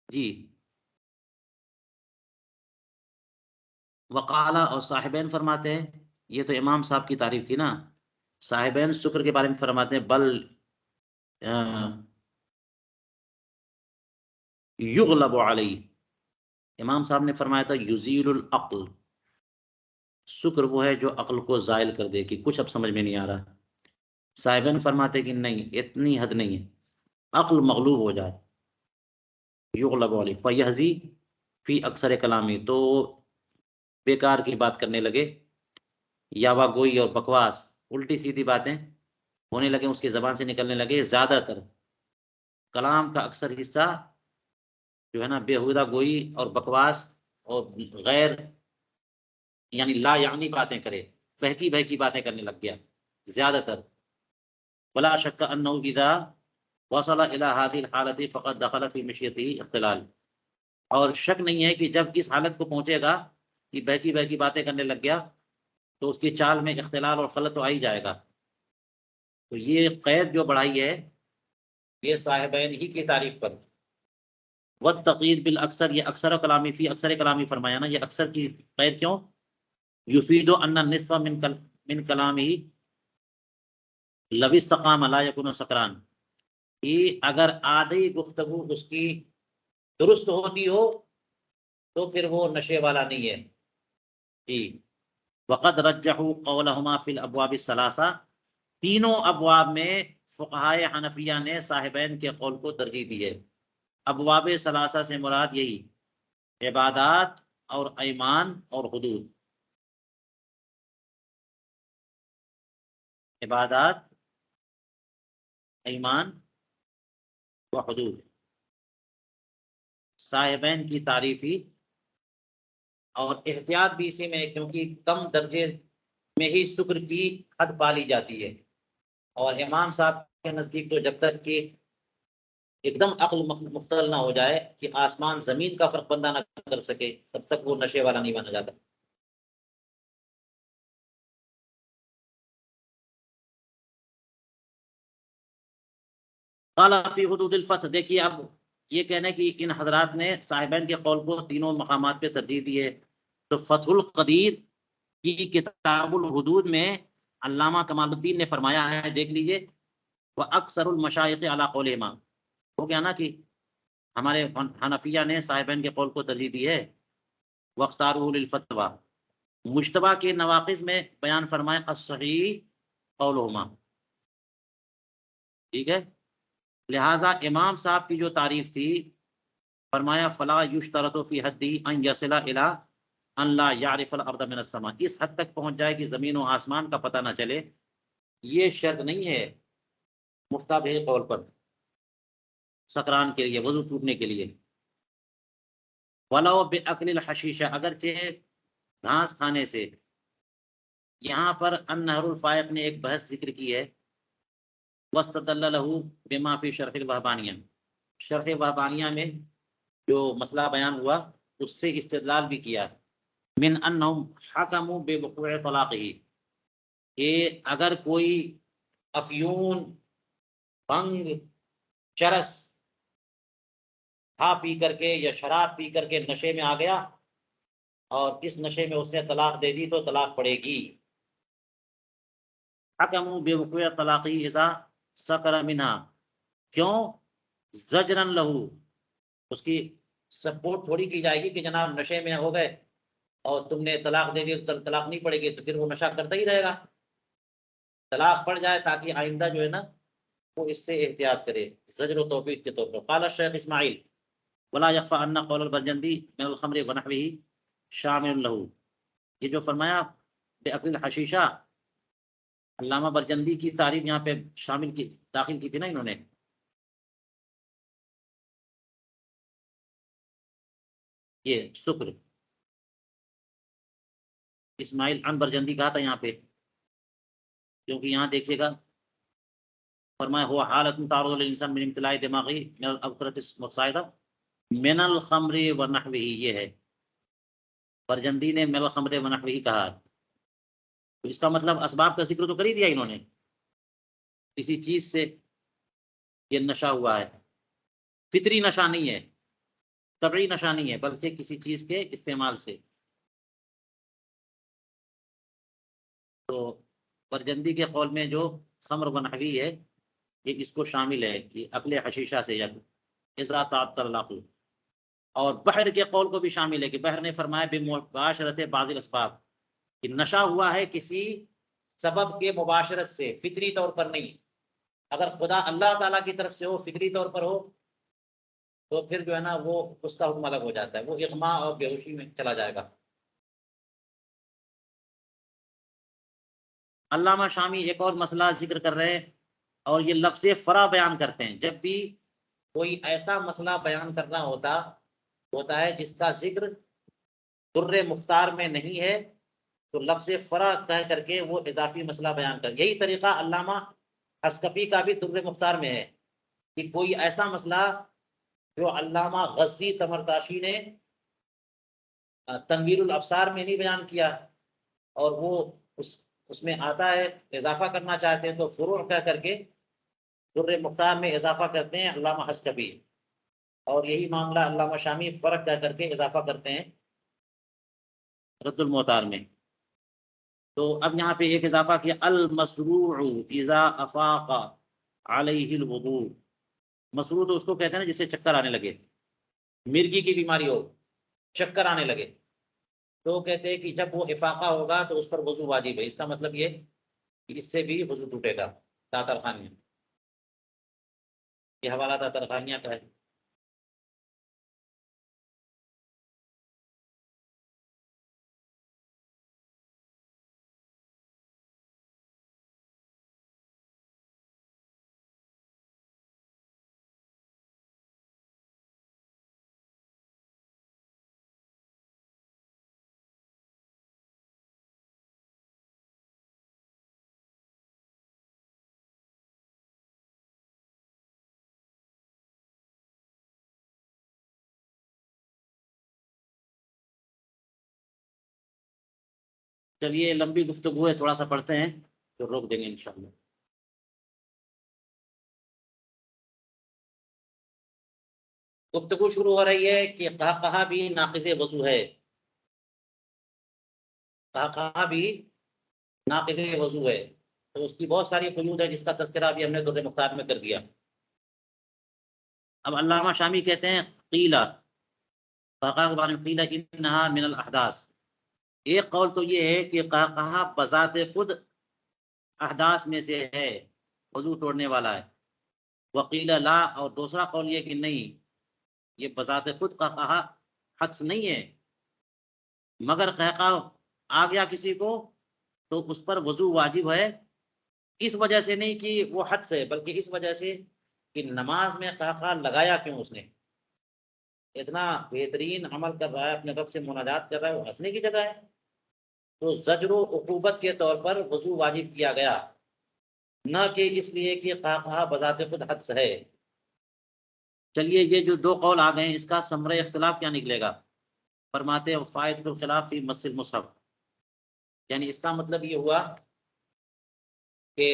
جی، وقالا، اور صاحبین فرماتے ہیں، یہ تو امام صاحب کی تعریف تھی نا، صاحبین شکر کے بارے میں فرماتے ہیں بل یغلب علیہ، امام صاحب نے فرمایا تھا یزیل العقل، شکر وہ ہے جو عقل کو زائل کر دے کہ کچھ اب سمجھ میں نہیں آ رہا۔ صاحبین فرماتے کہ نہیں، اتنی حد نہیں ہے، عقل مغلوب ہو جائے، یغلب علیہ فیہزی فی اکثر کلامی، تو بیکار کی بات کرنے لگے، یاوا گوئی اور بکواس، الٹی سیدھی باتیں ہونے لگے، اس کی زبان سے نکلنے لگے، زیادہ تر کلام کا اکثر حصہ جو ہے نا بےہودہ گوئی اور بکواس اور غیر یعنی لا یعنی باتیں کرے، بہکی بہکی باتیں کرنے لگ گیا زیادہ تر۔ ولا شک انہ اذا وصل الى هذه الحالة فقد دخل في مشیته اختلال، اور شک نہیں ہے کہ جب اس حالت کو پہنچے گا کہ بہکی بہکی باتیں کرنے لگ گیا تو اس کی چال میں اختلال اور خلط تو آ ہی جائے گا۔ تو یہ قید جو بڑھائی ہے یہ صاحبین ہی کی تعریف پر، والتقید بالاکثر، یہ اکثر کلامی فی اکثر کلامی فرمایا نا، یہ اکثر کی قید کیوں؟ یفید ان النصف من کلامہ لو استقام لا یکون سکران، کہ اگر آدھی گفتگو اس کی درست ہوتی ہو تو پھر وہ نشے والا نہیں ہے۔ جی، وقد رجحوا قولهما فی الابواب الثلاثہ، تینوں ابواب میں فقہائے حنفیہ نے صاحبین کے قول کو ترجیح دی ہے۔ ابواب ثلاثہ سے مراد یہی عبادات اور ایمان اور حدود، عبادات، ایمان و حدود، صاحبین کی تعریفی اور احتیاط بھی اسی میں، کیونکہ کم درجے میں ہی شکر کی حد پالی جاتی ہے، اور امام صاحب کے نزدیک تو جب تک کہ ایک دم عقل مختل نہ ہو جائے کہ آسمان زمین کا فرق بندہ نہ کر سکے، تب تک وہ نشے والا نہیں مانا جاتا۔ قال فی حدود الفتح، دیکھیے اب یہ کہنے کہ ان حضرات نے صاحبین کے قول کو تینوں مقامات پہ ترجیح دی ہے، تو فتح القدیر کی کتاب الحدود میں علامہ کمال الدین نے فرمایا ہے، دیکھ لیجئے، وَأَكْثَرُ الْمَشَائِخِ عَلَىٰ قَوْلِهِمَا، ہو گیا نا کہ ہمارے حنفیہ نے صاحبین کے قول کو ترجیح دی ہے، وَاخْتَارُهُ لِلْفَتْوَىٰ، مجتبہ کے نواقض میں بیان فرمائے الصحیح قولهما، ٹھیک ہے۔ لہٰذا امام صاحب کی جو تعریف تھی، فرمایا فلا یشترط فی حدہ ان یصل الی ان لا یعرف الارض من السماء، اس حد تک پہنچ جائے کہ زمین و آسمان کا پتہ نہ چلے، یہ شرط نہیں ہے مفتابہ قول پر سکران کے لیے، وضو ٹوٹنے کے لیے۔ ولو باکل الحشیشہ، اگرچہ گھاس کھانے سے، یہاں پر النہر الفائق نے ایک بحث ذکر کی ہے، واستدل له بما فی شرح الوہبانیہ، شرح وہبانیہ میں جو مسئلہ بیان ہوا اس سے استدلال بھی کیا، من انہم حکموا بوقوع طلاقہ، کہ اگر کوئی افیون، بھنگ، چرس کھا پی کر کے یا شراب پی کر کے نشے میں آ گیا اور اس نشے میں اس نے طلاق دے دی تو طلاق پڑے گی۔ حکموا بوقوع طلاقہ اذا سکر منہا، کیوں؟ زجرن لہو، اس کی سپورٹ تھوڑی کی جائے گی کہ جناب نشے میں ہو گئے اور تم نے طلاق دے دی تو طلاق نہیں پڑے گی، تو پھر وہ نشہ کرتا ہی رہے گا، طلاق پڑ جائے تاکہ آئندہ جو ہے نا وہ اس سے احتیاط کرے، زجر و توبیخ کے طور پر۔ قال الشیخ اسماعیل ولا یخفى ان قول البرجندی من الخمر ونحوه شامل له، یہ جو فرمایا باکل الحشیشہ، علامہ برجندی کی تعریف یہاں پہ شامل کی، داخل کی تھی نا انہوں نے، یہ سکر اسماعیل عن برجندی کہا تھا یہاں پہ، کیونکہ یہاں دیکھیے گا فرمایا ہوا حالت تعرض للانسان من امتلاء دماغی من الابصرۃ المصاعدہ من الخمر ونحوہ، یہ ہے برجندی نے من الخمر ونحوہ کہا، تو اس کا مطلب اسباب کا ذکر تو کر ہی دیا انہوں نے، کسی چیز سے یہ نشہ ہوا ہے، فطری نشہ نہیں ہے، طبعی نشہ نہیں ہے، بلکہ کسی چیز کے استعمال سے۔ تو برجندی کے قول میں جو خمر ونحوی ہے یہ اس کو شامل ہے کہ عقل حشیشہ سے یا اذا تعطل العقل، اور بحر کے قول کو بھی شامل ہے کہ بحر نے فرمایا بمباشرت بعض الاسباب، کہ نشہ ہوا ہے کسی سبب کے مباشرت سے، فطری طور پر نہیں۔ اگر خدا اللہ تعالیٰ کی طرف سے ہو، فطری طور پر ہو، تو پھر جو ہے نا وہ اس کا حکم الگ ہو جاتا ہے، وہ اغما اور بے ہوشی میں چلا جائے گا۔ علامہ شامی ایک اور مسئلہ ذکر کر رہے ہیں، اور یہ لفظ فرا بیان کرتے ہیں جب بھی کوئی ایسا مسئلہ بیان کرنا ہوتا ہے جس کا ذکر در مختار میں نہیں ہے، تو لفظ فرا کہہ کر کے وہ اضافی مسئلہ بیان کر، یہی طریقہ علامہ حسکفی کا بھی در مختار میں ہے کہ کوئی ایسا مسئلہ جو علامہ غزی تمرتاشی نے تنویر الابصار میں نہیں بیان کیا، اور وہ اس میں آتا ہے اضافہ کرنا چاہتے ہیں تو فروع کہہ کر کے در مختار میں اضافہ کرتے ہیں علامہ حسکفی، اور یہی معاملہ علامہ شامی فرق کہہ کر کے اضافہ کرتے ہیں رد المعتار میں۔ تو اب یہاں پہ ایک اضافہ کیا، المسروع اذا افاق علیہ الوضوء، مسروع تو اس کو کہتے ہیں نا جسے چکر آنے لگے، مرگی کی بیماری ہو، چکر آنے لگے، تو کہتے ہیں کہ جب وہ افاقہ ہوگا تو اس پر وضو واجب ہے۔ اس کا مطلب یہ کہ اس سے بھی وضو ٹوٹے گا۔ تاتر خانیہ، یہ حوالہ تاتر خانیہ کا ہے۔ چلیے لمبی گفتگو ہے، تھوڑا سا پڑھتے ہیں تو روک دیں گے انشاءاللہ۔ گفتگو شروع ہو رہی ہے کہ قہقہہ بھی ناقض وضو ہے، قہقہہ بھی ناقض وضو ہے، تو اس کی بہت ساری قیود ہے جس کا تذکرہ بھی ہم نے در مختار میں کر دیا۔ اب علامہ شامی کہتے ہیں قیلا، قہقہہ کے بارے میں قیلا انہا من الاحداث، ایک قول تو یہ ہے کہ قہقہہ بذات خود احداث میں سے ہے، وضو توڑنے والا ہے، وقیل لا، اور دوسرا قول یہ کہ نہیں، یہ بذات خود قہقہہ حدث نہیں ہے، مگر قہقہہ آ گیا کسی کو تو اس پر وضو واجب ہے، اس وجہ سے نہیں کہ وہ حدث ہے، بلکہ اس وجہ سے کہ نماز میں قہقہہ لگایا کیوں اس نے، اتنا بہترین عمل کر رہا ہے، اپنے رب سے مناجات کر رہا ہے، وہ ہنسنے کی جگہ ہے، تو زجر و عقوبت کے طور پر وضو واجب کیا گیا، نہ کہ اس لیے کہ قہقہہ بذات خود حدث ہے۔ چلیے یہ جو دو قول آ گئے ہیں، اس کا ثمرہ اختلاف کیا نکلے گا؟ فرماتے ہیں فائدۃ الخلاف فی مس المصحف، یعنی اس کا مطلب یہ ہوا کہ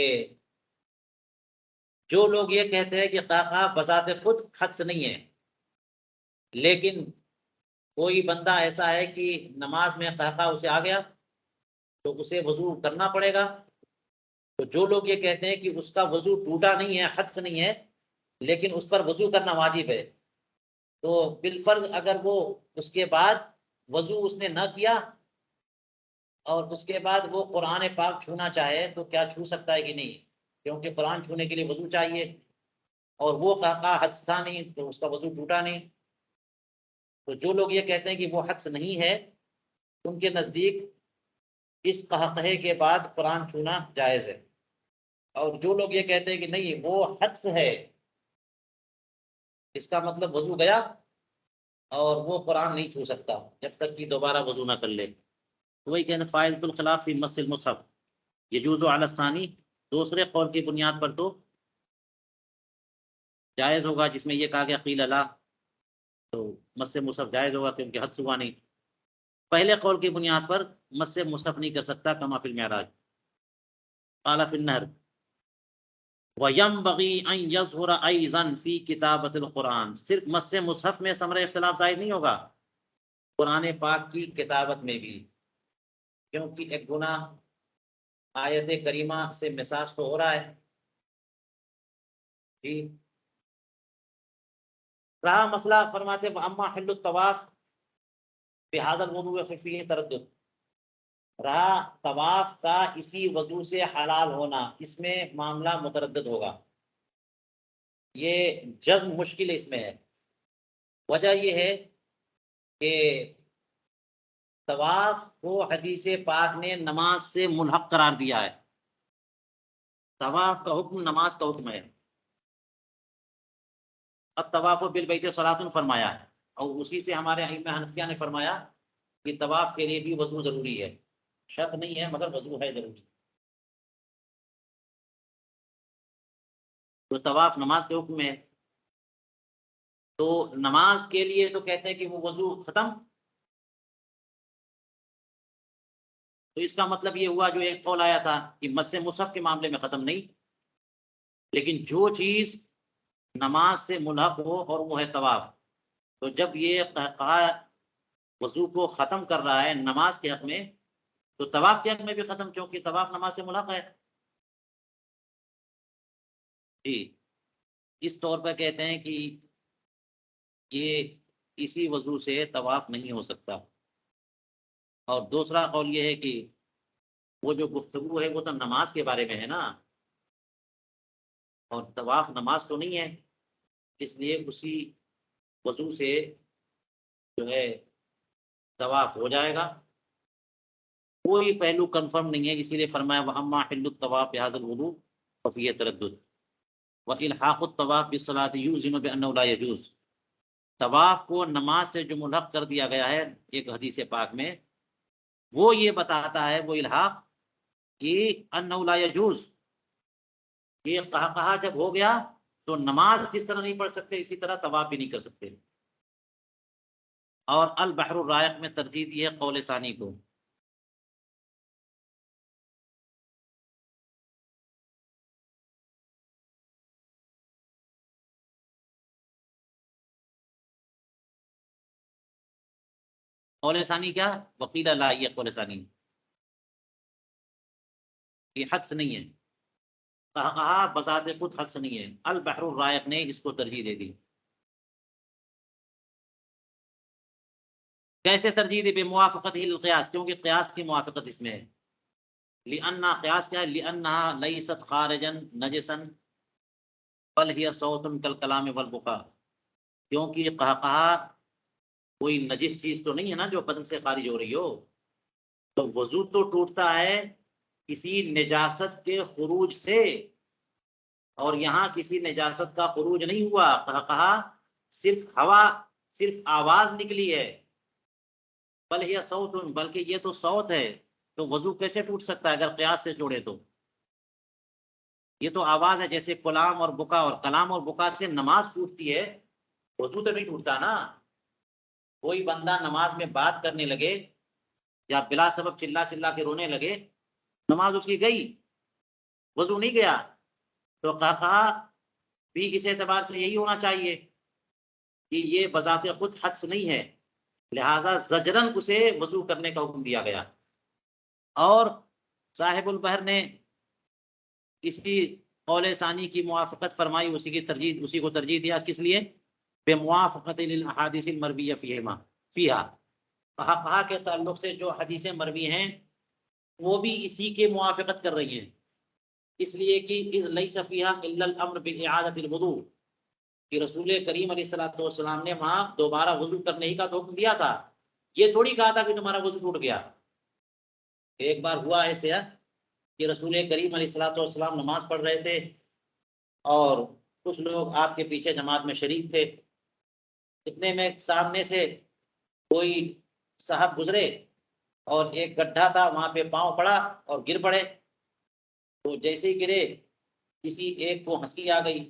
جو لوگ یہ کہتے ہیں کہ قہقہہ بذات خود حدث نہیں ہے، لیکن کوئی بندہ ایسا ہے کہ نماز میں قہقہہ اسے آ گیا تو اسے وضو کرنا پڑے گا، تو جو لوگ یہ کہتے ہیں کہ اس کا وضو ٹوٹا نہیں ہے، حدث نہیں ہے، لیکن اس پر وضو کرنا واجب ہے، تو بالفرض اگر وہ اس کے بعد وضو اس نے نہ کیا اور اس کے بعد وہ قرآن پاک چھونا چاہے تو کیا چھو سکتا ہے کہ نہیں؟ کیونکہ قرآن چھونے کے لیے وضو چاہیے، اور وہ قہقہہ حدث تھا نہیں تو اس کا وضو ٹوٹا نہیں، تو جو لوگ یہ کہتے ہیں کہ وہ حدث نہیں ہے، ان کے نزدیک اس قہقہے کے بعد قرآن چھونا جائز ہے، اور جو لوگ یہ کہتے ہیں کہ نہیں وہ حدث ہے، اس کا مطلب وضو گیا اور وہ قرآن نہیں چھو سکتا جب تک کہ دوبارہ وضو نہ کر لے. وہی کہنا فائدۃ الخلاف فی مس المصحف یجوز علی الثانی، دوسرے قول کی بنیاد پر تو جائز ہوگا، جس میں یہ کہا گیا قیل لا، تو مس مصحف جائز ہوگا کیونکہ حد ہوا نہیں. پہلے قول کی بنیاد پر مس مصحف نہیں کر سکتا، کما فی المعراج قال فی النہر وَيَنْبَغِي أَنْ يَظْهُرَ أَيْضًا فِي كِتَابَةِ الْقُرْآنِ. صرف مس مصحف میں ثمرہ اختلاف ظاہر نہیں ہوگا، قرآن پاک کی کتابت میں بھی، کیونکہ ایک گناہ آیت کریمہ سے مساج تو ہو رہا ہے. جی رہا مسئلہ فرماتے اما حل الطواف بهذا الوضوء فيه تردد، رہا طواف کا اسی وضو سے حلال ہونا، اس میں معاملہ متردد ہوگا، یہ جزم مشکل اس میں ہے. وجہ یہ ہے کہ طواف کو حدیث پاک نے نماز سے ملحق قرار دیا ہے. طواف کا حکم نماز کا حکم ہے. الطواف بالبیت صلاۃ فرمایا ہے، اور اسی سے ہمارے ائمہ حنفیہ نے فرمایا کہ طواف کے لیے بھی وضو ضروری ہے، شرط نہیں ہے مگر وضو ہے ضروری. تو طواف نماز کے حکم میں ہے، تو نماز کے لیے تو کہتے ہیں کہ وہ وضو ختم. تو اس کا مطلب یہ ہوا جو ایک قول آیا تھا کہ مس مصحف کے معاملے میں ختم نہیں، لیکن جو چیز نماز سے ملحق ہو اور وہ ہے طواف، تو جب یہ کہا وضو کو ختم کر رہا ہے نماز کے حق میں، تو طواف کے حق میں بھی ختم، کیونکہ طواف نماز سے ملحق ہے. جی اس طور پر کہتے ہیں کہ یہ اسی وضو سے طواف نہیں ہو سکتا. اور دوسرا قول یہ ہے کہ وہ جو گفتگو ہے وہ تو نماز کے بارے میں ہے نا، اور طواف نماز تو نہیں ہے، اس لیے اسی وضو سے جو ہے طواف ہو جائے گا. کوئی پہلو کنفرم نہیں ہے، اسی لیے فرمایا وَأَمَّا حِلُّ الطَّوَافِ بِهَذَا الْوُضُوءِ فَفِيهِ تَرَدُّدٌ وَإِلْحَاقُ الطَّوَافِ بِالصَّلَاةِ يُوزِنُ بِأَنَّهُ لَا يَجُوزُ. طواف کو نماز سے جو ملحق کر دیا گیا ہے ایک حدیث پاک میں، وہ یہ بتاتا ہے وہ الحاق کہ انہ لا یجوز، یہ کہا جب ہو گیا تو نماز جس طرح نہیں پڑھ سکتے اسی طرح طواف بھی نہیں کر سکتے. اور البحر الرائق میں ترجیح دی ہے قول ثانی کو. قول ثانی کیا؟ وقیل لا، یہ قول ثانی یہ حدس نہیں ہے، کہا بذات خود حدس نہیں ہے، البحر الرائق نے اس کو ترجیح دے دی. کیسے ترجیح دی؟ بموافقت ہی القیاس، کیونکہ قیاس کی موافقت اس میں ہے. لأن قیاس کیا ہے؟ لأنها لیست خارجا نجسا بل ہی صوت کالکلام والبکا، کیونکہ قہقہا کوئی نجس چیز تو نہیں ہے نا جو بدن سے خارج ہو رہی ہو، تو وضو تو ٹوٹتا ہے کسی نجاست کے خروج سے، اور یہاں کسی نجاست کا خروج نہیں ہوا، قہقہا صرف ہوا، صرف آواز نکلی ہے. بل ہی صوت، بلکہ یہ تو صوت ہے، تو وضو کیسے ٹوٹ سکتا ہے اگر قیاس سے جوڑے تو؟ یہ تو آواز ہے، جیسے کلام اور بکا، اور کلام اور بکا سے نماز ٹوٹتی ہے، وضو تو نہیں ٹوٹتا نا. کوئی بندہ نماز میں بات کرنے لگے یا بلا سبب چلا چلا کے رونے لگے، نماز اس کی گئی، وضو نہیں گیا. تو کہا بھی اس اعتبار سے یہی ہونا چاہیے کہ یہ بذات خود حدس نہیں ہے، لہذا زجرن اسے وضو کرنے کا حکم دیا گیا. اور صاحب البحر نے اسی قول ثانی کی موافقت فرمائی، اسی کو ترجیح دیا. کس لیے؟ بموافقت للاحادیث المرویہ فیہا، کہا کے تعلق سے جو حدیثیں مروی ہیں وہ بھی اسی کے موافقت کر رہی ہیں، اس لیے کہ اذ لیس فیہا الا الامر باعادۃ الوضوء، کہ رسول کریم علیہ الصلوۃ والسلام نے وہاں دوبارہ وضو کرنے ہی کا تو حکم دیا تھا، یہ تھوڑی کہا تھا کہ تمہارا وضو ٹوٹ گیا. ایک بار ہوا ایسے کہ رسول کریم علیہ الصلوۃ والسلام نماز پڑھ رہے تھے اور کچھ لوگ آپ کے پیچھے جماعت میں شریک تھے، اتنے میں سامنے سے کوئی صاحب گزرے اور ایک گڈھا تھا وہاں پہ پاؤں پڑا اور گر پڑے، تو جیسے ہی گرے کسی ایک کو ہنسی آ گئی،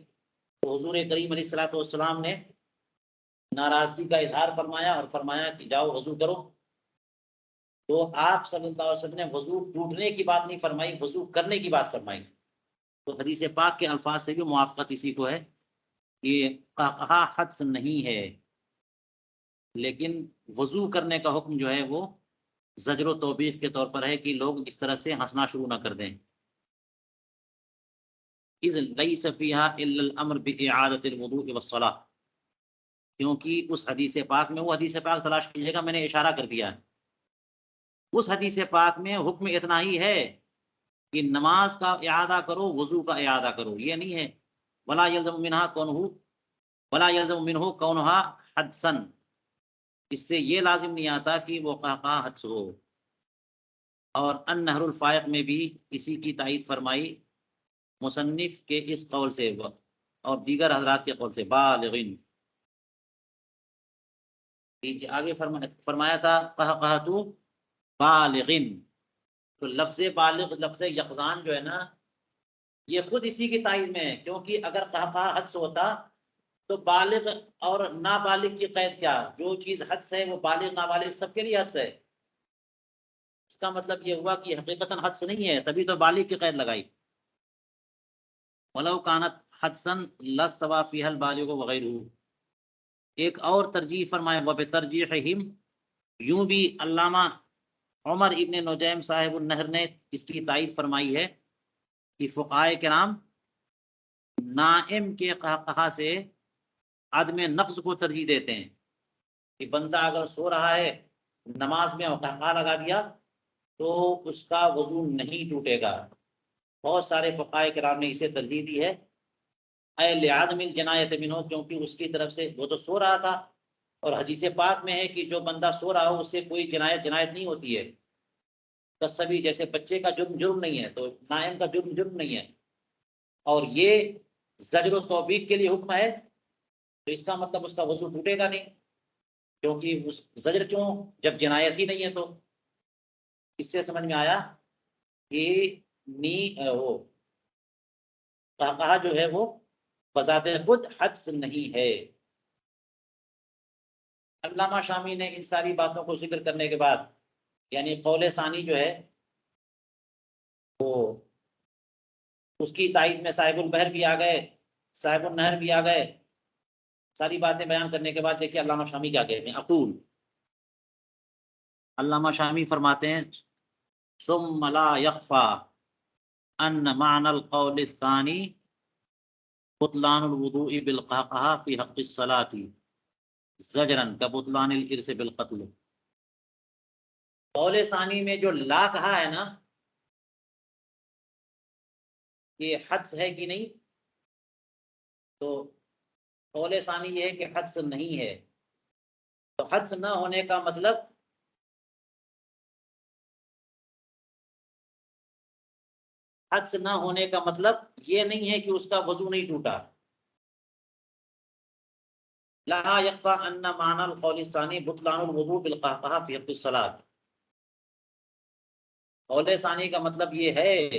تو حضور کریم علیہ الصلوۃ والسلام نے ناراضگی کا اظہار فرمایا اور فرمایا کہ جاؤ وضو کرو۔ تو آپ صلی اللہ علیہ وسلم نے وضو ٹوٹنے کی بات نہیں فرمائی، وضو کرنے کی بات فرمائی۔ تو حدیث پاک کے الفاظ سے بھی موافقت اسی کو ہے کہ قہقہہ حدس نہیں ہے، لیکن وضو کرنے کا حکم جو ہے وہ زجر و توبیخ کے طور پر ہے کہ لوگ اس طرح سے ہنسنا شروع نہ کر دیں۔ اذ لیس فیہا الا الامر باعادۃ الوضوء والصلاۃ، کیونکہ اس حدیث پاک میں، وہ حدیث پاک تلاش کیجیے گا، میں نے اشارہ کر دیا ہے، اس حدیث پاک میں حکم اتنا ہی ہے کہ نماز کا اعادہ کرو، وضو کا اعادہ کرو، یہ نہیں ہے ولا یلزم منہ کونھا حدسن، اس سے یہ لازم نہیں آتا کہ وہ قہقہہ حدس ہو۔ اور النہر الفائق میں بھی اسی کی تائید فرمائی مصنف کے اس قول سے اور دیگر حضرات کے قول سے، بالغن، آگے فرمایا تھا قہقہۃ بالغن، تو لفظ بالغ، لفظ یقظان جو ہے نا، یہ خود اسی کی تائید میں ہے، کیونکہ اگر قہقہہ حدس ہوتا تو بالغ اور نابالغ کی قید کیا؟ جو چیز حدس ہے وہ بالغ نابالغ سب کے لیے حدس ہے، اس کا مطلب یہ ہوا کہ حقیقتاً حدس نہیں ہے، تبھی تو بالغ کی قید لگائی۔ ولو کانت حدسن لاستوى فيها البالغ وغیرہ، ایک اور ترجیح فرمائے وبترجیحہم، یوں بھی علامہ عمر ابن نجیم صاحب النہر نے اس کی تائید فرمائی ہے کہ فقہائے کرام نائم کے قہقہہ سے عدم نقض کو ترجیح دیتے ہیں، کہ بندہ اگر سو رہا ہے نماز میں اور قہقہہ لگا دیا تو اس کا وضو نہیں ٹوٹے گا۔ بہت سارے فقہائے کرام نے اسے ترجیح دی ہے، اے لعدم الجنایۃ منہ، کیونکہ اس کی طرف سے وہ تو سو رہا تھا، اور حدیث پاک میں ہے کہ جو بندہ سو رہا ہو اس سے کوئی جنایت نہیں ہوتی ہے، کسبی جیسے بچے کا جرم نہیں ہے، تو نائم کا جرم نہیں ہے، اور یہ زجر و توبیخ کے لیے حکم ہے، تو اس کا مطلب اس کا وضو ٹوٹے گا نہیں، کیونکہ اس زجر کیوں جب جنایت ہی نہیں ہے۔ تو اس سے سمجھ میں آیا کہ وہ قہقہہ جو ہے وہ بذات خود حدس نہیں ہے۔ علامہ شامی نے ان ساری باتوں کو ذکر کرنے کے بعد، یعنی قول ثانی جو ہے وہ اس کی تائید میں صاحب البحر بھی آ گئے، صاحب النہر بھی آ گئے، ساری باتیں بیان کرنے کے بعد دیکھیے علامہ شامی کیا کہتے ہیں۔ اقول، علامہ شامی فرماتے ہیں ثم لا يخفى ان معنى القول الثاني بطلان الوضوء بالقہقہہ فی حق الصلاة زجرا کبطلان الارث بالقتل، قول ثانی میں جو لا کہا ہے نا، یہ حدس ہے کہ نہیں؟ تو قول ثانی یہ ہے کہ حدس نہیں ہے، تو حدس نہ ہونے کا مطلب حدس نہ ہونے کا مطلب یہ نہیں ہے کہ اس کا وضو نہیں ٹوٹا۔ لا يخفى ان معنى القول الثاني بطلان الوضوء بالقہقہہ فی حق الصلاة، قول ثانی کا مطلب یہ ہے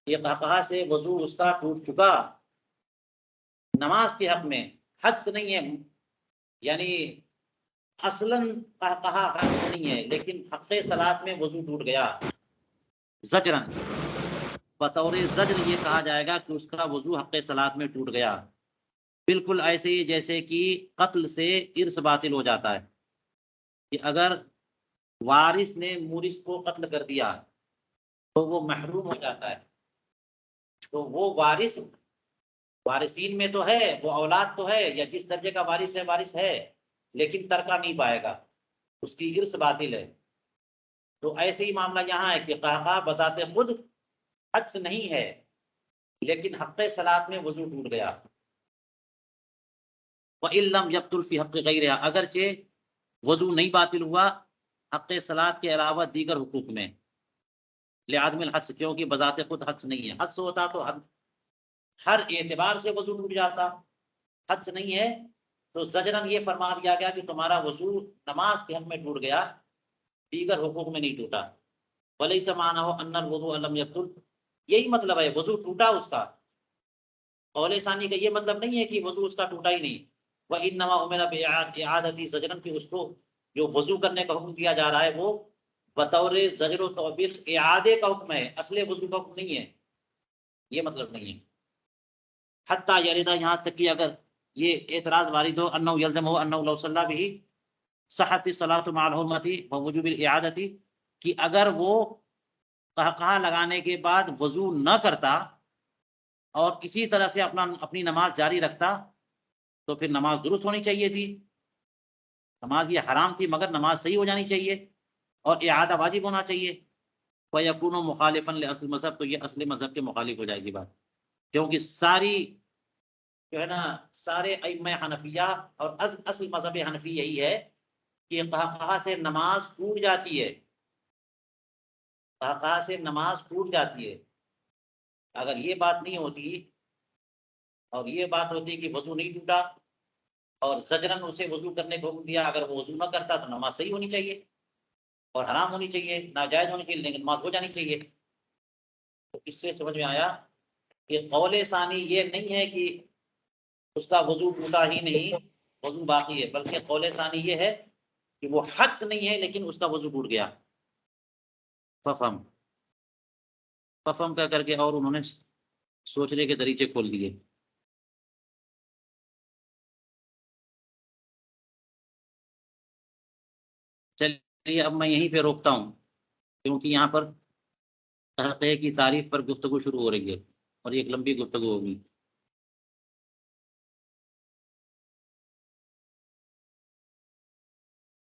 کہ قہقہہ سے وضو اس کا ٹوٹ چکا، نماز کے حق میں حدس نہیں ہے، یعنی اصلاً قہقہہ حدس نہیں ہے، لیکن حق صلاۃ میں وضو ٹوٹ گیا، زجرن، بطور زجر یہ کہا جائے گا کہ اس کا وضو حق صلاۃ میں ٹوٹ گیا، بالکل ایسے ہی جیسے کہ قتل سے ارث باطل ہو جاتا ہے، کہ اگر وارث نے مورث کو قتل کر دیا تو وہ محروم ہو جاتا ہے، تو وہ وارثین میں تو ہے، وہ اولاد تو ہے، یا جس درجے کا وارث ہے لیکن ترکہ نہیں پائے گا، اس کی ارث باطل ہے۔ تو ایسے ہی معاملہ یہاں ہے کہ قہقہہ بذات خود حدس نہیں ہے، لیکن حق صلاۃ میں وضو ٹوٹ گیا۔ وَإِن لَّمْ يَبْطُلْ فِي حَقِّ غَيْرِهَا، اگرچہ وضو نہیں باطل ہوا حق صلاۃ کے علاوہ دیگر حقوق میں، لعدم الحدس، کیونکہ بذات خود حدس نہیں ہے، حدس ہوتا تو ہر اعتبار سے وضو ٹوٹ جاتا، حدس نہیں ہے تو زجرن یہ فرما دیا گیا کہ تمہارا وضو نماز کے حق میں ٹوٹ گیا، دیگر حقوق میں نہیں ٹوٹا۔ ولیس معنہ ان الوضوء لم یبطل، یہی مطلب ہے وضو ٹوٹا اس کا۔ قول ثانی کا یہ مطلب نہیں ہے کہ وضو اس کا ٹوٹا ہی نہیں، وانما امر باعادتی زجرن، کہ اس کو جو وضو کرنے کا حکم دیا جا رہا ہے وہ بطور زجر و توبیخ اعادے کا حکم ہے، اصل وضو کا حکم نہیں ہے، یہ مطلب نہیں ہے۔ حتیٰ یریدا، یہاں تک کہ اگر یہ اعتراض وارد ہو انہ یلزم ہو انہ لو صلی بھی صحت الصلاۃ مع الحرمۃ ووجوب الاعادۃ، کہ اگر وہ قہقہا لگانے کے بعد وضو نہ کرتا اور اسی طرح سے اپنی نماز جاری رکھتا تو پھر نماز درست ہونی چاہیے تھی، نماز یہ حرام تھی مگر نماز صحیح ہو جانی چاہیے اور اعادہ واجب ہونا چاہیے۔ فَيَكُونُ مُخَالِفًا لِأَصْلِ مذہب، تو یہ اصل مذہب کے مخالف ہو جائے گی بات، کیونکہ ساری جو ہے نا سارے ائمہ حنفیہ اور اصل مذہب حنفی یہی ہے کہ قہقہا سے نماز ٹوٹ جاتی ہے، قہقہا سے نماز ٹوٹ جاتی ہے۔ اگر یہ بات نہیں ہوتی اور یہ بات ہوتی کہ وضو نہیں ٹوٹا اور زجرن اسے وضو کرنے کو حکم دیا، اگر وہ وضو نہ کرتا تو نماز صحیح ہونی چاہیے اور حرام ہونی چاہیے، ناجائز ہونی چاہیے، لیکن نماز ہو جانی چاہیے۔ تو اس سے سمجھ میں آیا کہ قول ثانی یہ نہیں ہے کہ اس کا وضو ٹوٹا ہی نہیں، وضو باقی ہے، بلکہ قول ثانی یہ ہے کہ وہ حدث نہیں ہے لیکن اس کا وضو ٹوٹ گیا۔ ففہم کر کے اور انہوں نے سوچنے کے طریقے کھول دیے۔ چلیے اب میں یہیں پہ روکتا ہوں کیونکہ یہاں پر تحقیق کی تعریف پر گفتگو شروع ہو رہی ہے اور یہ ایک لمبی گفتگو ہوگی۔